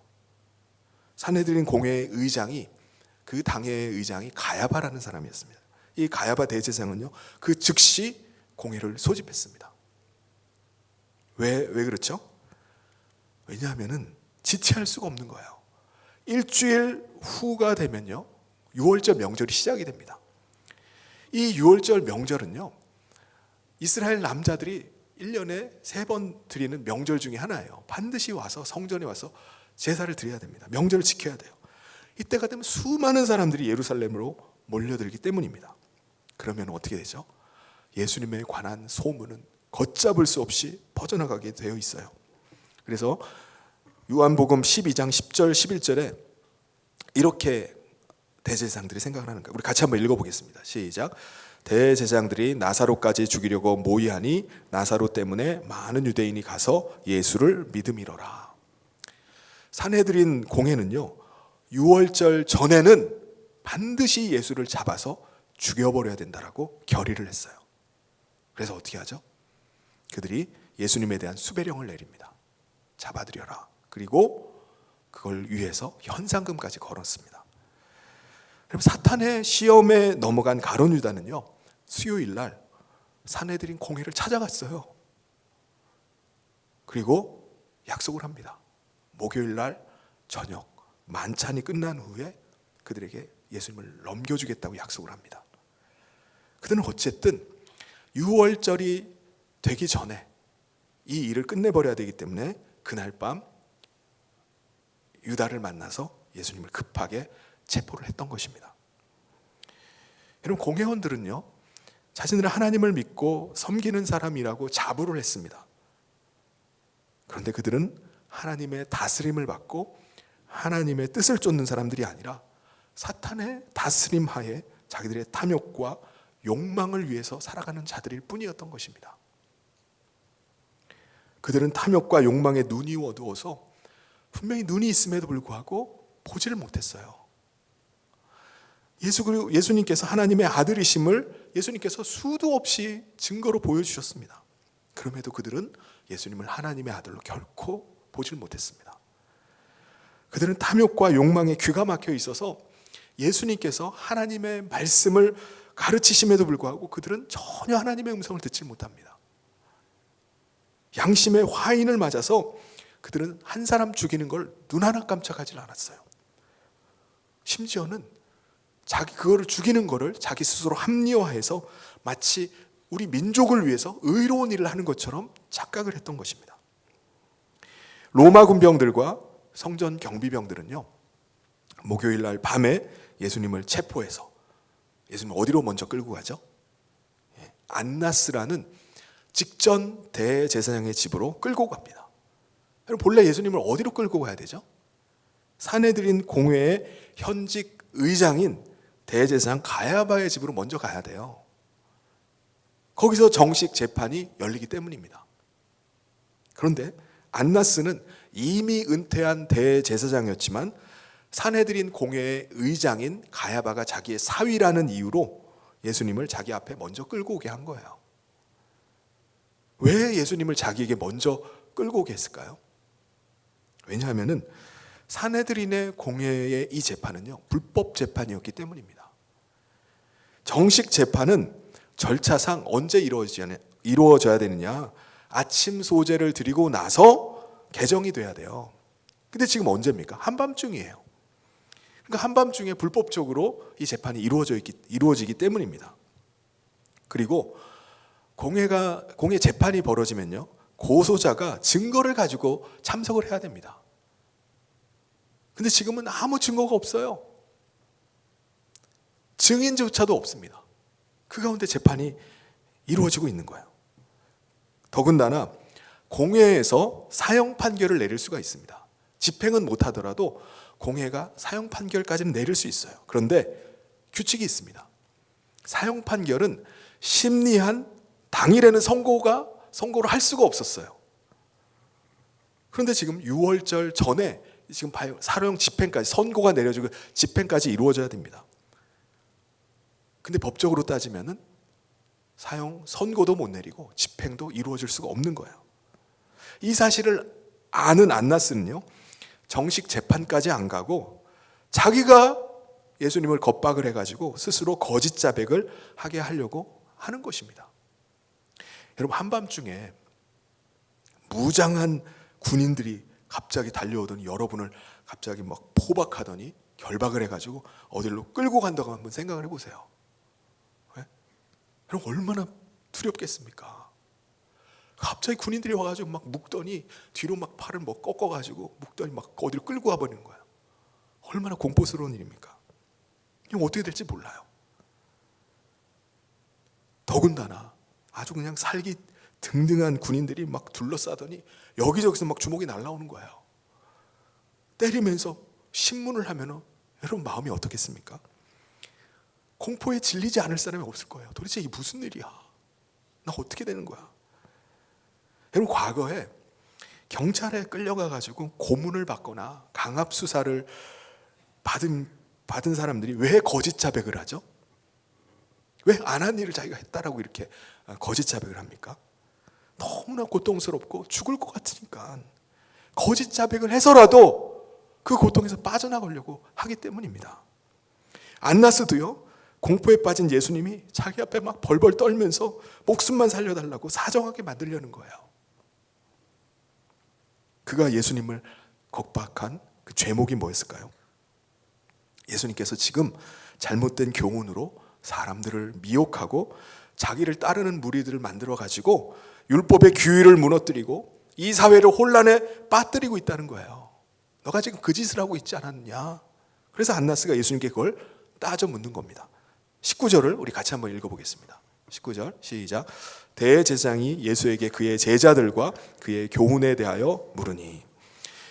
산헤드린 공회의 의장이, 그 당의 의장이 가야바라는 사람이었습니다. 이 가야바 대제사장은요 그 즉시 공회를 소집했습니다. 왜 그렇죠? 왜냐하면은 지체할 수가 없는 거예요. 일주일 후가 되면요 6월절 명절이 시작이 됩니다. 이 6월절 명절은요 이스라엘 남자들이 1년에 3번 드리는 명절 중에 하나예요. 반드시 와서 성전에 와서 제사를 드려야 됩니다. 명절을 지켜야 돼요. 이때가 되면 수많은 사람들이 예루살렘으로 몰려들기 때문입니다. 그러면 어떻게 되죠? 예수님에 관한 소문은 걷잡을 수 없이 퍼져나가게 되어 있어요. 그래서 요한복음 12장 10절 11절에 이렇게 대제사장들이 생각을 하는 거예요. 우리 같이 한번 읽어보겠습니다. 시작. 대제사장들이 나사로까지 죽이려고 모의하니 나사로 때문에 많은 유대인이 가서 예수를 믿음이로라. 산헤드린 공회는요, 유월절 전에는 반드시 예수를 잡아서 죽여버려야 된다라고 결의를 했어요. 그래서 어떻게 하죠? 그들이 예수님에 대한 수배령을 내립니다. 잡아들여라. 그리고 그걸 위해서 현상금까지 걸었습니다. 그럼 사탄의 시험에 넘어간 가룟 유다는요, 수요일 날 산헤드린 공회를 찾아갔어요. 그리고 약속을 합니다. 목요일 날 저녁 만찬이 끝난 후에 그들에게 예수님을 넘겨주겠다고 약속을 합니다. 그들은 어쨌든 유월절이 되기 전에 이 일을 끝내버려야 되기 때문에 그날 밤 유다를 만나서 예수님을 급하게 체포를 했던 것입니다. 여러분, 공회원들은요, 자신들은 하나님을 믿고 섬기는 사람이라고 자부를 했습니다. 그런데 그들은 하나님의 다스림을 받고 하나님의 뜻을 쫓는 사람들이 아니라 사탄의 다스림 하에 자기들의 탐욕과 욕망을 위해서 살아가는 자들일 뿐이었던 것입니다. 그들은 탐욕과 욕망에 눈이 어두워서 분명히 눈이 있음에도 불구하고 보지를 못했어요. 예수님께서 하나님의 아들이심을 예수님께서 수도 없이 증거로 보여주셨습니다. 그럼에도 그들은 예수님을 하나님의 아들로 결코 보지를 못했습니다. 그들은 탐욕과 욕망에 귀가 막혀 있어서 예수님께서 하나님의 말씀을 가르치심에도 불구하고 그들은 전혀 하나님의 음성을 듣지 못합니다. 양심의 화인을 맞아서 그들은 한 사람 죽이는 걸 눈 하나 깜짝하지 않았어요. 심지어는 그거를 죽이는 거를 자기 스스로 합리화해서 마치 우리 민족을 위해서 의로운 일을 하는 것처럼 착각을 했던 것입니다. 로마 군병들과 성전 경비병들은요, 목요일 날 밤에 예수님을 체포해서 예수님 어디로 먼저 끌고 가죠? 안나스라는 직전 대제사장의 집으로 끌고 갑니다. 여러분, 본래 예수님을 어디로 끌고 가야 되죠? 산헤드린 공회의 현직 의장인 대제사장 가야바의 집으로 먼저 가야 돼요. 거기서 정식 재판이 열리기 때문입니다. 그런데 안나스는 이미 은퇴한 대제사장이었지만 산헤드린 공회의 의장인 가야바가 자기의 사위라는 이유로 예수님을 자기 앞에 먼저 끌고 오게 한 거예요. 왜 예수님을 자기에게 먼저 끌고 오게 했을까요? 왜냐하면 산헤드린의 공회의 이 재판은요, 불법 재판이었기 때문입니다. 정식 재판은 절차상 언제 이루어져야 되느냐? 아침 소제를 드리고 나서 개정이 돼야 돼요. 근데 지금 언제입니까? 한밤중이에요. 그러니까 한밤중에 불법적으로 이 재판이 이루어지기 때문입니다. 그리고 공회 재판이 벌어지면요, 고소자가 증거를 가지고 참석을 해야 됩니다. 근데 지금은 아무 증거가 없어요. 증인조차도 없습니다. 그 가운데 재판이 이루어지고 있는 거예요. 더군다나 공회에서 사형 판결을 내릴 수가 있습니다. 집행은 못하더라도 공회가 사형 판결까지는 내릴 수 있어요. 그런데 규칙이 있습니다. 사형 판결은 심리한 당일에는 선고를 할 수가 없었어요. 그런데 지금 유월절 전에 지금 사형 집행까지, 선고가 내려지고 집행까지 이루어져야 됩니다. 근데 법적으로 따지면은 사형 선고도 못 내리고 집행도 이루어질 수가 없는 거예요. 이 사실을 아는 안나스는요, 정식 재판까지 안 가고 자기가 예수님을 겁박을 해가지고 스스로 거짓 자백을 하게 하려고 하는 것입니다. 여러분, 한밤중에 무장한 군인들이 갑자기 달려오더니 여러분을 갑자기 막 포박하더니 결박을 해가지고 어디로 끌고 간다고 한번 생각을 해보세요. 왜? 여러분, 얼마나 두렵겠습니까? 갑자기 군인들이 와가지고 막 묶더니 뒤로 막 팔을 뭐 꺾어가지고 묶더니 막 어디로 끌고 와버리는 거예요. 얼마나 공포스러운 일입니까? 이거 어떻게 될지 몰라요. 더군다나 아주 그냥 살기 등등한 군인들이 막 둘러싸더니 여기저기서 막 주먹이 날라오는 거예요. 때리면서 신문을 하면은 여러분 마음이 어떻겠습니까? 공포에 질리지 않을 사람이 없을 거예요. 도대체 이게 무슨 일이야? 나 어떻게 되는 거야? 여러분, 과거에 경찰에 끌려가 가지고 고문을 받거나 강압 수사를 받은 사람들이 왜 거짓 자백을 하죠? 왜 안 한 일을 자기가 했다라고 이렇게 거짓 자백을 합니까? 너무나 고통스럽고 죽을 것 같으니까 거짓 자백을 해서라도 그 고통에서 빠져나가려고 하기 때문입니다. 안나스도요, 공포에 빠진 예수님이 자기 앞에 막 벌벌 떨면서 목숨만 살려달라고 사정하게 만들려는 거예요. 그가 예수님을 겁박한 그 죄목이 뭐였을까요? 예수님께서 지금 잘못된 교훈으로 사람들을 미혹하고 자기를 따르는 무리들을 만들어 가지고 율법의 규율을 무너뜨리고 이 사회를 혼란에 빠뜨리고 있다는 거예요. 너가 지금 그 짓을 하고 있지 않았느냐? 그래서 안나스가 예수님께 그걸 따져 묻는 겁니다. 19절을 우리 같이 한번 읽어보겠습니다. 19절 시작. 대제사장이 예수에게 그의 제자들과 그의 교훈에 대하여 물으니.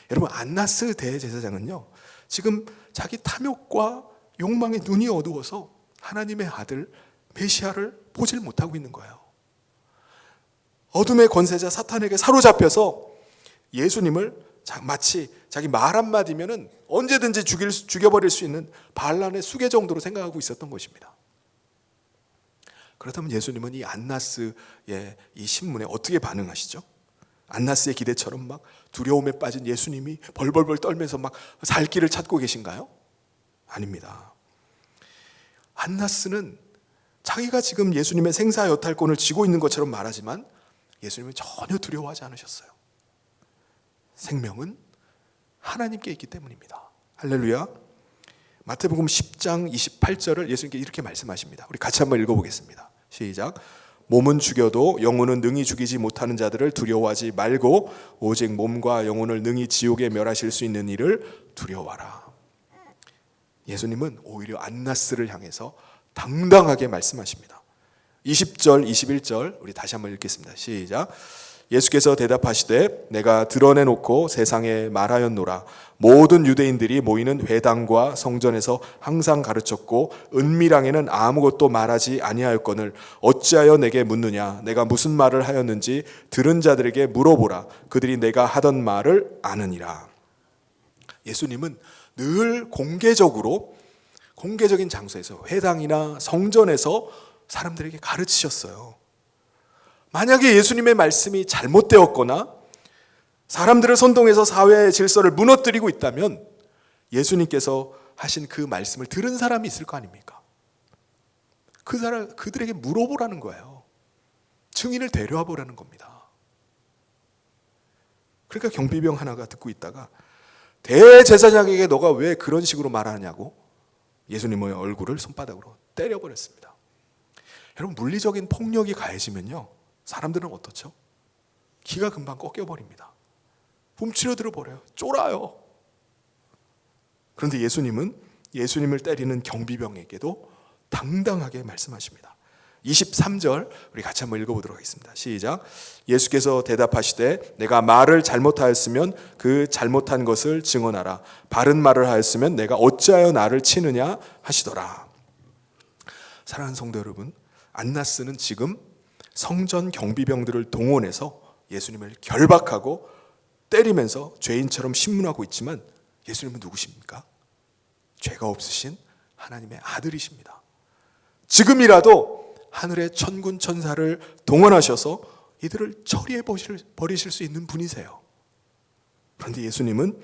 여러분, 안나스 대제사장은요, 지금 자기 탐욕과 욕망의 눈이 어두워서 하나님의 아들 메시아를 보질 못하고 있는 거예요. 어둠의 권세자 사탄에게 사로잡혀서 예수님을 마치 자기 말 한마디면은 언제든지 죽여버릴 수 있는 반란의 수괴 정도로 생각하고 있었던 것입니다. 그렇다면 예수님은 이 안나스의 이 신문에 어떻게 반응하시죠? 안나스의 기대처럼 막 두려움에 빠진 예수님이 벌벌벌 떨면서 막 살 길을 찾고 계신가요? 아닙니다. 안나스는 자기가 지금 예수님의 생사여탈권을 쥐고 있는 것처럼 말하지만 예수님은 전혀 두려워하지 않으셨어요. 생명은 하나님께 있기 때문입니다. 할렐루야. 마태복음 10장 28절을 예수님께 이렇게 말씀하십니다. 우리 같이 한번 읽어보겠습니다. 시작. 몸은 죽여도 영혼은 능히 죽이지 못하는 자들을 두려워하지 말고 오직 몸과 영혼을 능히 지옥에 멸하실 수 있는 이를 두려워하라. 예수님은 오히려 안나스를 향해서 당당하게 말씀하십니다. 20절 21절 우리 다시 한번 읽겠습니다. 시작. 예수께서 대답하시되 내가 드러내놓고 세상에 말하였노라. 모든 유대인들이 모이는 회당과 성전에서 항상 가르쳤고 은밀항에는 아무것도 말하지 아니하였거늘 어찌하여 내게 묻느냐. 내가 무슨 말을 하였는지 들은 자들에게 물어보라. 그들이 내가 하던 말을 아느니라. 예수님은 늘 공개적인 장소에서 회당이나 성전에서 사람들에게 가르치셨어요. 만약에 예수님의 말씀이 잘못되었거나 사람들을 선동해서 사회의 질서를 무너뜨리고 있다면 예수님께서 하신 그 말씀을 들은 사람이 있을 거 아닙니까? 그들에게 물어보라는 거예요. 증인을 데려와 보라는 겁니다. 그러니까 경비병 하나가 듣고 있다가 대제사장에게 너가 왜 그런 식으로 말하냐고 예수님의 얼굴을 손바닥으로 때려버렸습니다. 여러분, 물리적인 폭력이 가해지면요, 사람들은 어떻죠? 기가 금방 꺾여버립니다. 움츠러들어 버려요. 쫄아요. 그런데 예수님은 예수님을 때리는 경비병에게도 당당하게 말씀하십니다. 23절 우리 같이 한번 읽어보도록 하겠습니다. 시작. 예수께서 대답하시되 내가 말을 잘못하였으면 그 잘못한 것을 증언하라. 바른 말을 하였으면 내가 어찌하여 나를 치느냐 하시더라. 사랑하는 성도 여러분, 안나스는 지금 성전 경비병들을 동원해서 예수님을 결박하고 때리면서 죄인처럼 신문하고 있지만 예수님은 누구십니까? 죄가 없으신 하나님의 아들이십니다. 지금이라도 하늘의 천군 천사를 동원하셔서 이들을 처리해 버리실 수 있는 분이세요. 그런데 예수님은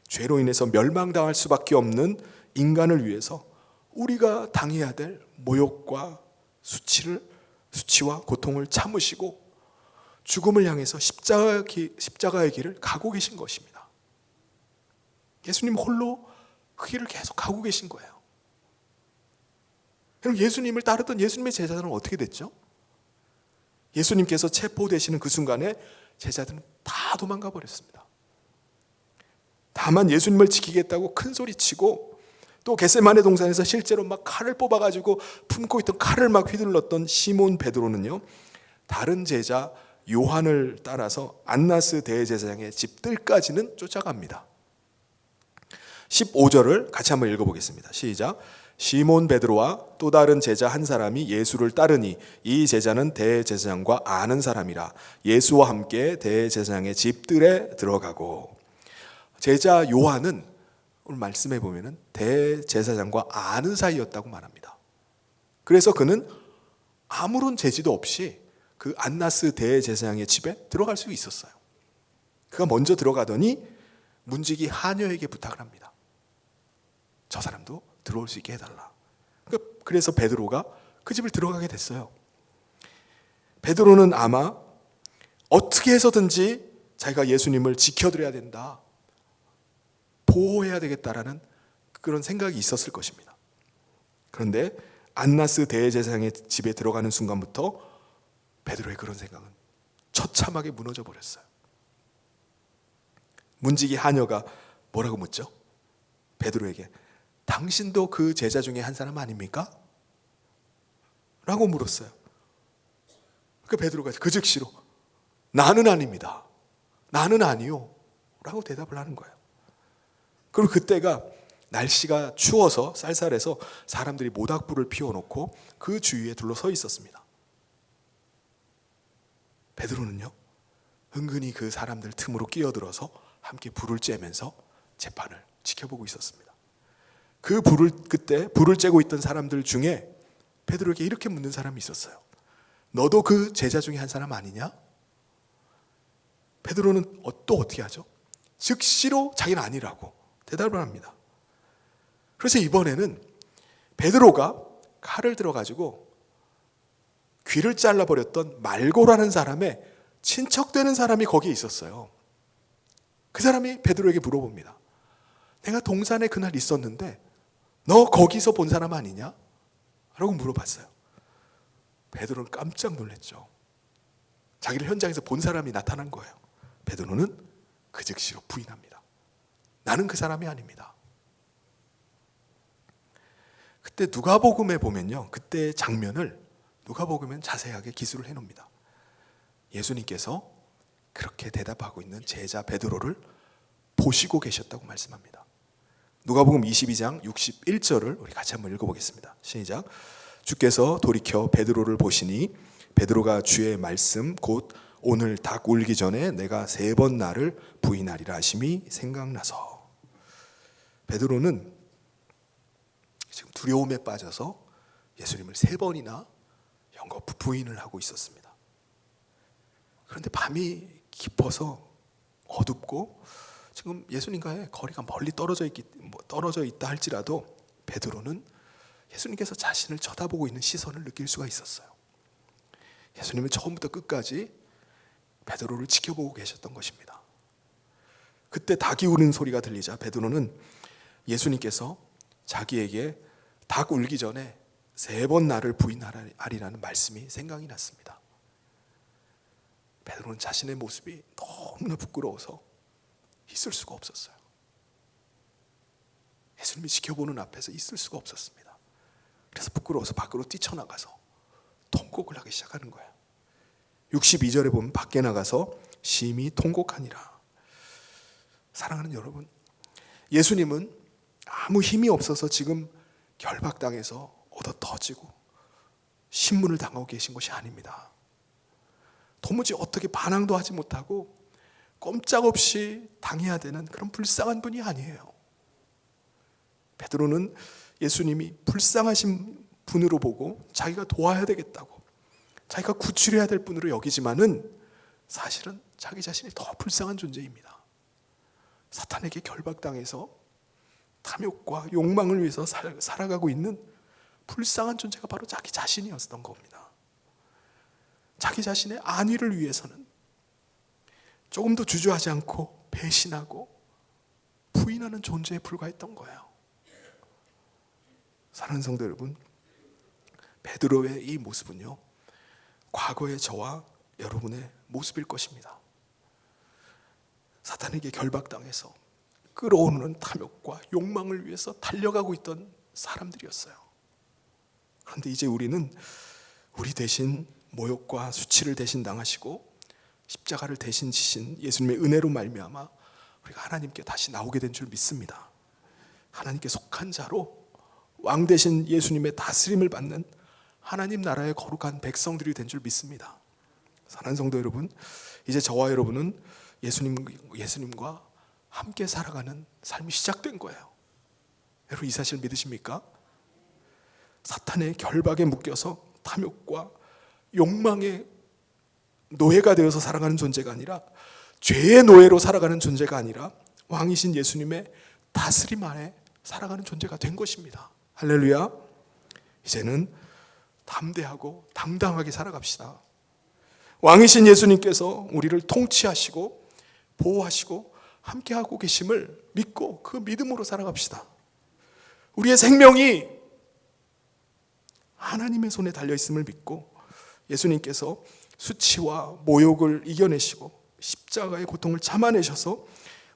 죄로 인해서 멸망당할 수밖에 없는 인간을 위해서 우리가 당해야 될 모욕과 수치와 고통을 참으시고 죽음을 향해서 십자가의 길을 가고 계신 것입니다. 예수님 홀로 그 길을 계속 가고 계신 거예요. 그럼 예수님을 따르던 예수님의 제자들은 어떻게 됐죠? 예수님께서 체포되시는 그 순간에 제자들은 다 도망가 버렸습니다. 다만 예수님을 지키겠다고 큰 소리치고 또 겟세마네 동산에서 실제로 막 칼을 뽑아가지고 품고 있던 칼을 막 휘둘렀던 시몬 베드로는요, 다른 제자 요한을 따라서 안나스 대제사장의 집들까지는 쫓아갑니다. 15절을 같이 한번 읽어보겠습니다. 시작. 시몬 베드로와 또 다른 제자 한 사람이 예수를 따르니 이 제자는 대제사장과 아는 사람이라 예수와 함께 대제사장의 집들에 들어가고. 제자 요한은 오늘 말씀해 보면은 대제사장과 아는 사이였다고 말합니다. 그래서 그는 아무런 제지도 없이 그 안나스 대제사장의 집에 들어갈 수 있었어요. 그가 먼저 들어가더니 문지기 하녀에게 부탁을 합니다. 저 사람도 들어올 수 있게 해달라. 그래서 베드로가 그 집을 들어가게 됐어요. 베드로는 아마 어떻게 해서든지 자기가 예수님을 지켜드려야 된다, 보호해야 되겠다라는 그런 생각이 있었을 것입니다. 그런데 안나스 대제사장의 집에 들어가는 순간부터 베드로의 그런 생각은 처참하게 무너져 버렸어요. 문지기 하녀가 뭐라고 묻죠? 베드로에게 당신도 그 제자 중에 한 사람 아닙니까? 라고 물었어요. 그 베드로가 그 즉시로 나는 아닙니다, 나는 아니요 라고 대답을 하는 거예요. 그리고 그때가 날씨가 추워서 쌀쌀해서 사람들이 모닥불을 피워놓고 그 주위에 둘러서 있었습니다. 베드로는요, 은근히 그 사람들 틈으로 끼어들어서 함께 불을 쬐면서 재판을 지켜보고 있었습니다. 그때 불을 쬐고 있던 사람들 중에 베드로에게 이렇게 묻는 사람이 있었어요. 너도 그 제자 중에 한 사람 아니냐? 베드로는 또 어떻게 하죠? 즉시로 자기는 아니라고 대답을 합니다. 그래서 이번에는 베드로가 칼을 들어가지고 귀를 잘라버렸던 말고라는 사람의 친척되는 사람이 거기에 있었어요. 그 사람이 베드로에게 물어봅니다. 내가 동산에 그날 있었는데 너 거기서 본 사람 아니냐? 라고 물어봤어요. 베드로는 깜짝 놀랐죠. 자기를 현장에서 본 사람이 나타난 거예요. 베드로는 그 즉시로 부인합니다. 나는 그 사람이 아닙니다. 그때 누가복음에 보면요, 그때 장면을 누가복음엔 자세하게 기술을 해놓습니다. 예수님께서 그렇게 대답하고 있는 제자 베드로를 보시고 계셨다고 말씀합니다. 누가복음 22장 61절을 우리 같이 한번 읽어보겠습니다. 시작. 주께서 돌이켜 베드로를 보시니 베드로가 주의 말씀 곧 오늘 닭 울기 전에 내가 3번 나를 부인하리라 하심이 생각나서. 베드로는 지금 두려움에 빠져서 예수님을 3번이나 연거푸 부인을 하고 있었습니다. 그런데 밤이 깊어서 어둡고 지금 예수님과의 거리가 멀리 떨어져 있다 할지라도 베드로는 예수님께서 자신을 쳐다보고 있는 시선을 느낄 수가 있었어요. 예수님은 처음부터 끝까지 베드로를 지켜보고 계셨던 것입니다. 그때 닭이 우는 소리가 들리자 베드로는 예수님께서 자기에게 닭 울기 전에 3번 나를 부인하리라는 말씀이 생각이 났습니다. 베드로는 자신의 모습이 너무나 부끄러워서 있을 수가 없었어요. 예수님이 지켜보는 앞에서 있을 수가 없었습니다. 그래서 부끄러워서 밖으로 뛰쳐나가서 통곡을 하기 시작하는 거예요. 62절에 보면 밖에 나가서 심히 통곡하니라. 사랑하는 여러분, 예수님은 아무 힘이 없어서 지금 결박당해서 얻어 터지고 신문을 당하고 계신 것이 아닙니다. 도무지 어떻게 반항도 하지 못하고 꼼짝없이 당해야 되는 그런 불쌍한 분이 아니에요. 베드로는 예수님이 불쌍하신 분으로 보고 자기가 도와야 되겠다고, 자기가 구출해야 될 분으로 여기지만은 사실은 자기 자신이 더 불쌍한 존재입니다. 사탄에게 결박당해서 탐욕과 욕망을 위해서 살아가고 있는 불쌍한 존재가 바로 자기 자신이었던 겁니다. 자기 자신의 안위를 위해서는 조금도 주저하지 않고 배신하고 부인하는 존재에 불과했던 거예요. 사랑하는 성도 여러분, 베드로의 이 모습은요, 과거의 저와 여러분의 모습일 것입니다. 사탄에게 결박당해서 끌어오르는 탐욕과 욕망을 위해서 달려가고 있던 사람들이었어요. 그런데 이제 우리는 우리 대신 모욕과 수치를 대신 당하시고 십자가를 대신 지신 예수님의 은혜로 말미암아 우리가 하나님께 다시 나오게 된 줄 믿습니다. 하나님께 속한 자로 왕 대신 예수님의 다스림을 받는 하나님 나라의 거룩한 백성들이 된 줄 믿습니다. 사랑하는 성도 여러분, 이제 저와 여러분은 예수님과 함께 살아가는 삶이 시작된 거예요. 여러분 이 사실 믿으십니까? 사탄의 결박에 묶여서 탐욕과 욕망의 노예가 되어서 살아가는 존재가 아니라, 죄의 노예로 살아가는 존재가 아니라 왕이신 예수님의 다스림 안에 살아가는 존재가 된 것입니다. 할렐루야. 이제는 담대하고 당당하게 살아갑시다. 왕이신 예수님께서 우리를 통치하시고 보호하시고 함께하고 계심을 믿고 그 믿음으로 살아갑시다. 우리의 생명이 하나님의 손에 달려있음을 믿고 예수님께서 수치와 모욕을 이겨내시고 십자가의 고통을 참아내셔서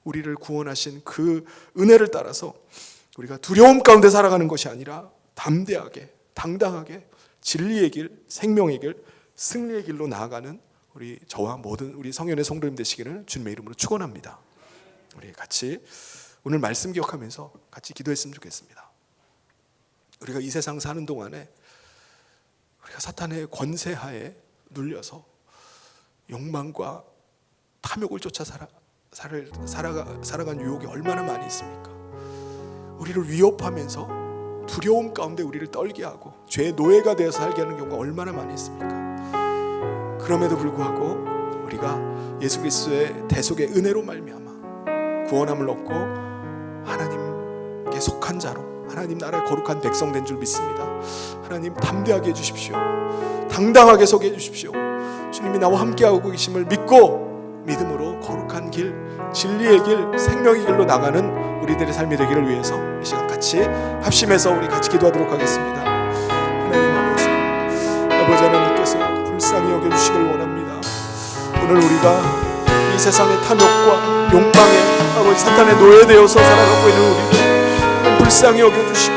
우리를 구원하신 그 은혜를 따라서 우리가 두려움 가운데 살아가는 것이 아니라 담대하게 당당하게 진리의 길, 생명의 길, 승리의 길로 나아가는 저와 모든 우리 성현의 성도님 되시기를 주님의 이름으로 축원합니다. 우리 같이 오늘 말씀 기억하면서 같이 기도했으면 좋겠습니다. 우리가 이 세상 사는 동안에 우리가 사탄의 권세하에 눌려서 욕망과 탐욕을 쫓아 살아간 유혹이 얼마나 많이 있습니까? 우리를 위협하면서 두려움 가운데 우리를 떨게 하고 죄의 노예가 되어서 살게 하는 경우가 얼마나 많이 있습니까? 그럼에도 불구하고 우리가 예수 그리스도의 대속의 은혜로 말미암아 구원함을 얻고 하나님께 속한 자로 하나님 나라의 거룩한 백성 된 줄 믿습니다. 하나님 담대하게 해주십시오. 당당하게 서게 해주십시오. 주님이 나와 함께하고 계심을 믿고 믿음으로 거룩한 길, 진리의 길, 생명의 길로 나가는 우리들의 삶이 되기를 위해서 이 시간 같이 합심해서 우리 같이 기도하도록 하겠습니다. 하나님 아버지 하나님께서 불쌍히 여겨주시길 원합니다. 오늘 우리가 이 세상의 탐욕과 욕망에 아버지 사탄의 노예되어서 살아가고 있는 우리를 불쌍히 여겨주시고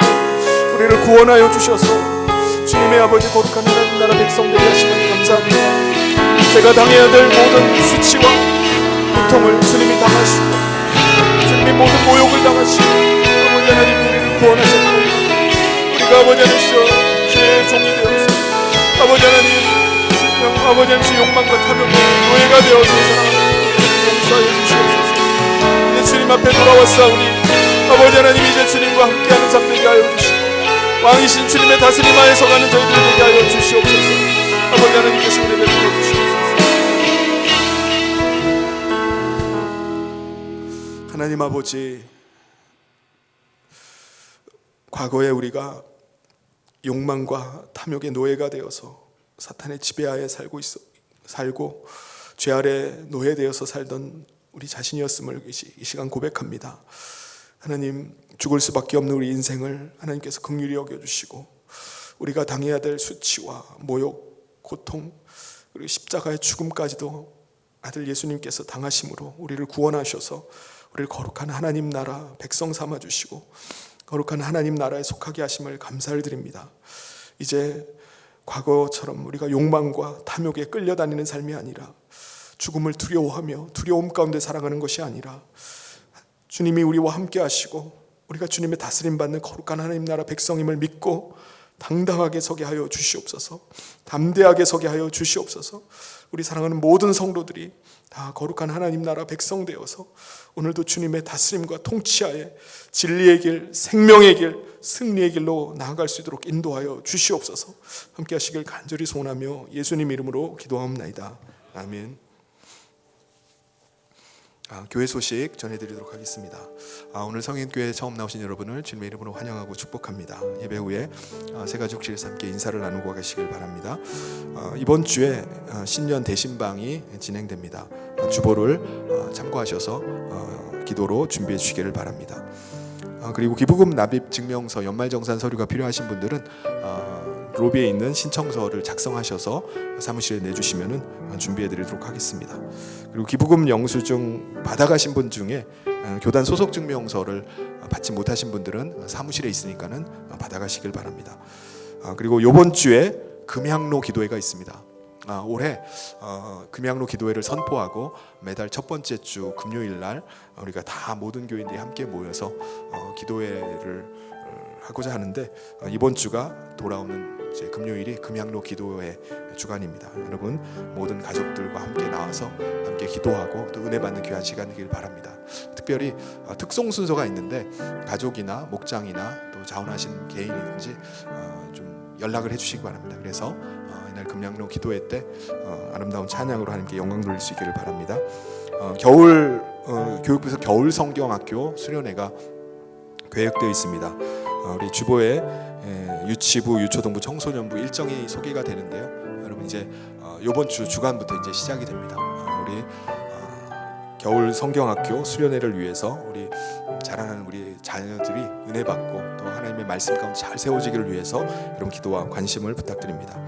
우리를 구원하여 주셔서 주님의 아버지 거룩한 하나님 나라 백성되게 하시면 감사합니다. 제가 당해야 될 모든 수치와 고통을 주님이 당하시고 주님이 모든 모욕을 당하시고 아버지 하나님 우리를 구원하셨고 우리가 아버지 하나님 죄의 종이 되어서 아버지 하나님 아버지 하나님 욕망과 탐욕의 노예가 되어서 살아가는 용서하여 주시옵소서. 이제 주님 앞에 돌아왔사오니 아버지 하나님 이제 주님과 함께하는 삶 되게 하여 주시고 왕이신 주님의 다스림 하에 서가는 저희들 되게 하여 주시옵소서. 아버지 하나님께서 우리 베풀어 주시옵소서. 하나님 아버지, 과거에 우리가 욕망과 탐욕의 노예가 되어서 사탄의 지배하에 살고 죄 아래 노예되어서 살던 우리 자신이었음을 이 시간 고백합니다. 하나님, 죽을 수밖에 없는 우리 인생을 하나님께서 긍휼히 여겨주시고 우리가 당해야 될 수치와 모욕, 고통, 그리고 십자가의 죽음까지도 아들 예수님께서 당하심으로 우리를 구원하셔서 우리를 거룩한 하나님 나라 백성 삼아주시고 거룩한 하나님 나라에 속하게 하심을 감사를 드립니다. 이제 과거처럼 우리가 욕망과 탐욕에 끌려다니는 삶이 아니라 죽음을 두려워하며 두려움 가운데 살아가는 것이 아니라 주님이 우리와 함께 하시고 우리가 주님의 다스림 받는 거룩한 하나님 나라 백성임을 믿고 당당하게 서게 하여 주시옵소서. 담대하게 서게 하여 주시옵소서. 우리 사랑하는 모든 성도들이 다 거룩한 하나님 나라 백성 되어서 오늘도 주님의 다스림과 통치하에 진리의 길, 생명의 길, 승리의 길로 나아갈 수 있도록 인도하여 주시옵소서. 함께 하시길 간절히 소원하며 예수님 이름으로 기도하옵나이다. 아멘. 교회 소식 전해드리도록 하겠습니다. 오늘 성인교회 처음 나오신 여러분을 주님의 이름으로 환영하고 축복합니다. 예배 후에 새 가족실에서 함께 인사를 나누고 가시길 바랍니다. 이번 주에 신년 대신방이 진행됩니다. 주보를 참고하셔서 기도로 준비해 주시기를 바랍니다. 그리고 기부금 납입 증명서, 연말정산 서류가 필요하신 분들은 로비에 있는 신청서를 작성하셔서 사무실에 내주시면 준비해드리도록 하겠습니다. 그리고 기부금 영수증 받아가신 분 중에 교단 소속 증명서를 받지 못하신 분들은 사무실에 있으니까는 받아가시길 바랍니다. 그리고 이번 주에 금향로 기도회가 있습니다. 올해 금양로 기도회를 선포하고 매달 첫 번째 주 금요일 날 우리가 다 모든 교인들이 함께 모여서 기도회를 하고자 하는데, 이번 주가 돌아오는 이제 금요일이 금양로 기도회 주간입니다. 여러분 모든 가족들과 함께 나와서 함께 기도하고 또 은혜 받는 귀한 시간 되길 바랍니다. 특별히 특송 순서가 있는데 가족이나 목장이나 또 자원하신 개인이든지 좀 연락을 해주시기 바랍니다. 그래서 이날 금양로 기도회 때 아름다운 찬양으로 하나님께 영광 돌릴 수 있기를 바랍니다. 겨울 교육부에서 겨울 성경학교 수련회가 계획되어 있습니다. 우리 주보에 유치부, 유초등부, 청소년부 일정이 소개가 되는데요. 여러분 이제 이번 주 주간부터 이제 시작이 됩니다. 우리 겨울 성경학교 수련회를 위해서 우리 자라나는 우리 자녀들이 은혜 받고 또 하나님의 말씀 가운데 잘 세워지기를 위해서 여러분 기도와 관심을 부탁드립니다.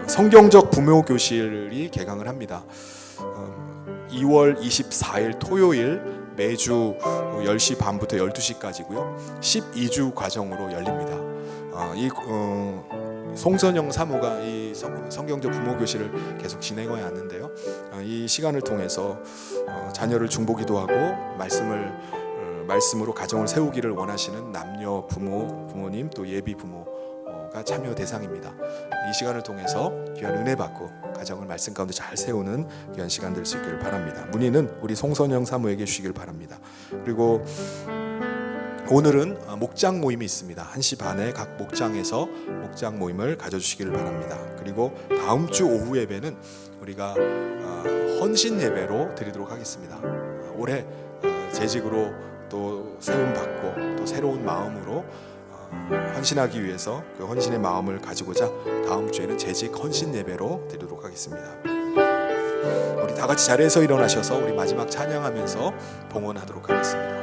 성경적 부모 교실이 개강을 합니다. 2월 24일 토요일 매주 10시 반부터 12시까지고요. 12주 과정으로 열립니다. 이 송선영 사모가 이 성경적 부모 교실을 계속 진행해 왔는데요. 이 시간을 통해서 자녀를 중보기도 하고 말씀으로 가정을 세우기를 원하시는 남녀 부모님 또 예비 부모가 참여 대상입니다. 이 시간을 통해서 귀한 은혜 받고 가정을 말씀 가운데 잘 세우는 귀한 시간 될 수 있기를 바랍니다. 문의는 우리 송선영 사모에게 주시길 바랍니다. 그리고 오늘은 목장 모임이 있습니다. 1시 반에 각 목장에서 목장 모임을 가져주시기를 바랍니다. 그리고 다음 주 오후 예배는 우리가 헌신 예배로 드리도록 하겠습니다. 올해 재직으로 또 세움 받고 또 새로운 마음으로 헌신하기 위해서 그 헌신의 마음을 가지고자 다음 주에는 재직 헌신 예배로 드리도록 하겠습니다. 우리 다 같이 자리에서 일어나셔서 우리 마지막 찬양하면서 봉헌하도록 하겠습니다.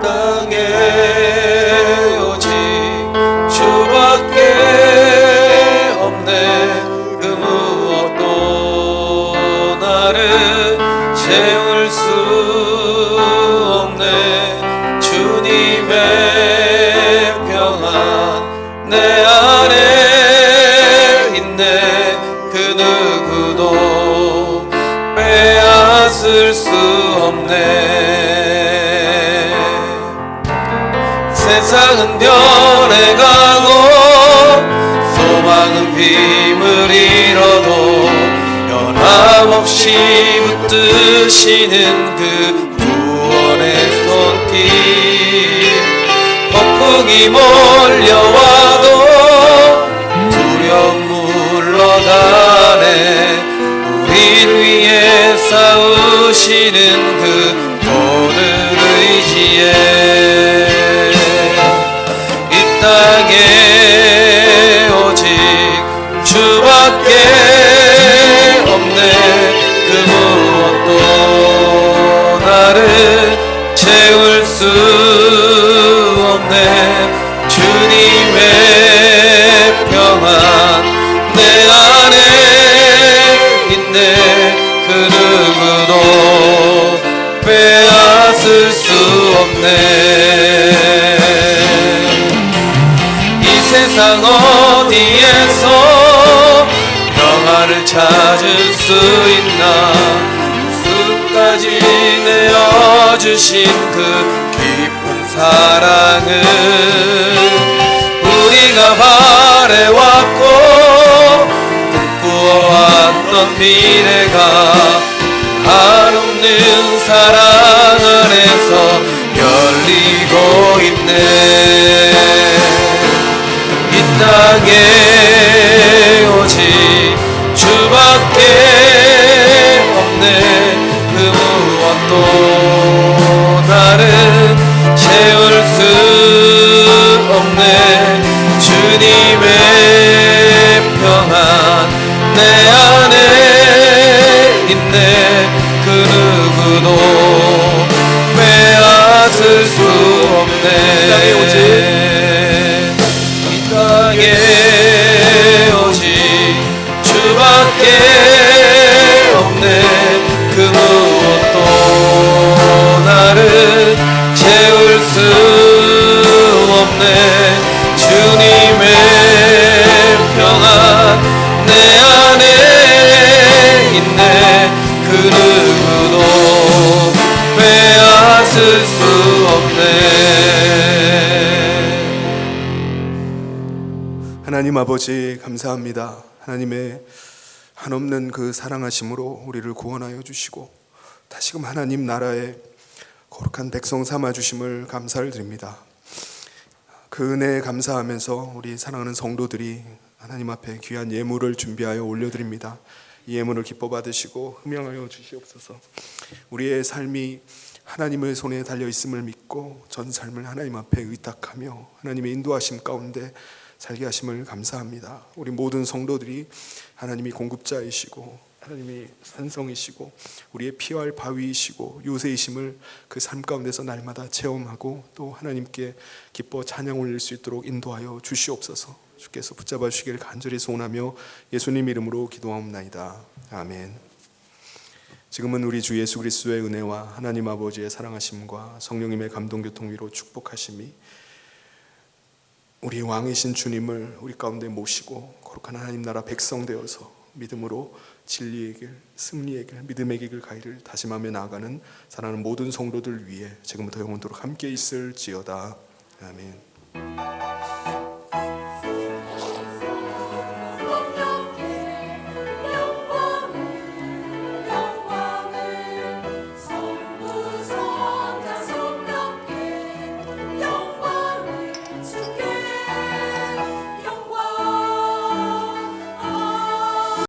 땅에 오직 주밖에 없네. 그 무엇도 나를 채울 수 없네. 주님의 평안 내 안에 있네. 그 누구도 빼앗을 수 없네. 세상은 변해가고 소망은 빔을 잃어도 변함없이 붙드시는 그 구원의 손길. 폭풍이 몰려와도 두려움 물러가네. 우릴 위해 싸우시는 그 모든 의지에 땅에 오직 주밖에 없네. 그 무엇도 나를 채울 수 없네. 주님의 평안 내 안에 있네. 그 누구도 빼앗을 수 없네. 세상 어디에서 평화를 찾을 수 있나. 끝까지 내어주신 그 깊은 사랑은 우리가 바래왔고 꿈꾸어왔던 미래가 한없는 사랑 안에서 열리고 있네. 땅에 오직 주밖에 없네. 그 무엇도 나를 채울 수 없네. 주님의 평안 내 안에 있네. 그 누구도 빼앗을 수 없네. 땅에 오직 땅에 수 없네. 주님의 평안 내 안에 있네. 그 누구도 빼앗을 수 없네. 하나님 아버지 감사합니다. 하나님의 한없는 그 사랑하심으로 우리를 구원하여 주시고 다시금 하나님 나라의 거룩한 백성 삼아 주심을 감사를 드립니다. 그 은혜에 감사하면서 우리 사랑하는 성도들이 하나님 앞에 귀한 예물을 준비하여 올려드립니다. 이 예물을 기뻐 받으시고 흠양하여 주시옵소서. 우리의 삶이 하나님의 손에 달려 있음을 믿고 전 삶을 하나님 앞에 의탁하며 하나님의 인도하심 가운데 살게 하심을 감사합니다. 우리 모든 성도들이 하나님이 공급자이시고 하나님이 산성이시고 우리의 피할 바위이시고 요새이심을 그 삶 가운데서 날마다 체험하고 또 하나님께 기뻐 찬양 올릴 수 있도록 인도하여 주시옵소서. 주께서 붙잡아 주시길 간절히 소원하며 예수님 이름으로 기도하옵나이다. 아멘. 지금은 우리 주 예수 그리스도의 은혜와 하나님 아버지의 사랑하심과 성령님의 감동교통위로 축복하심이 우리 왕이신 주님을 우리 가운데 모시고 거룩한 하나님 나라 백성 되어서 믿음으로 진리의 길, 승리의 길, 믿음의 길 가기를 다짐하며 나아가는 사랑하는 모든 성도들 위해 지금부터 영원토록 함께 있을지어다. 아멘.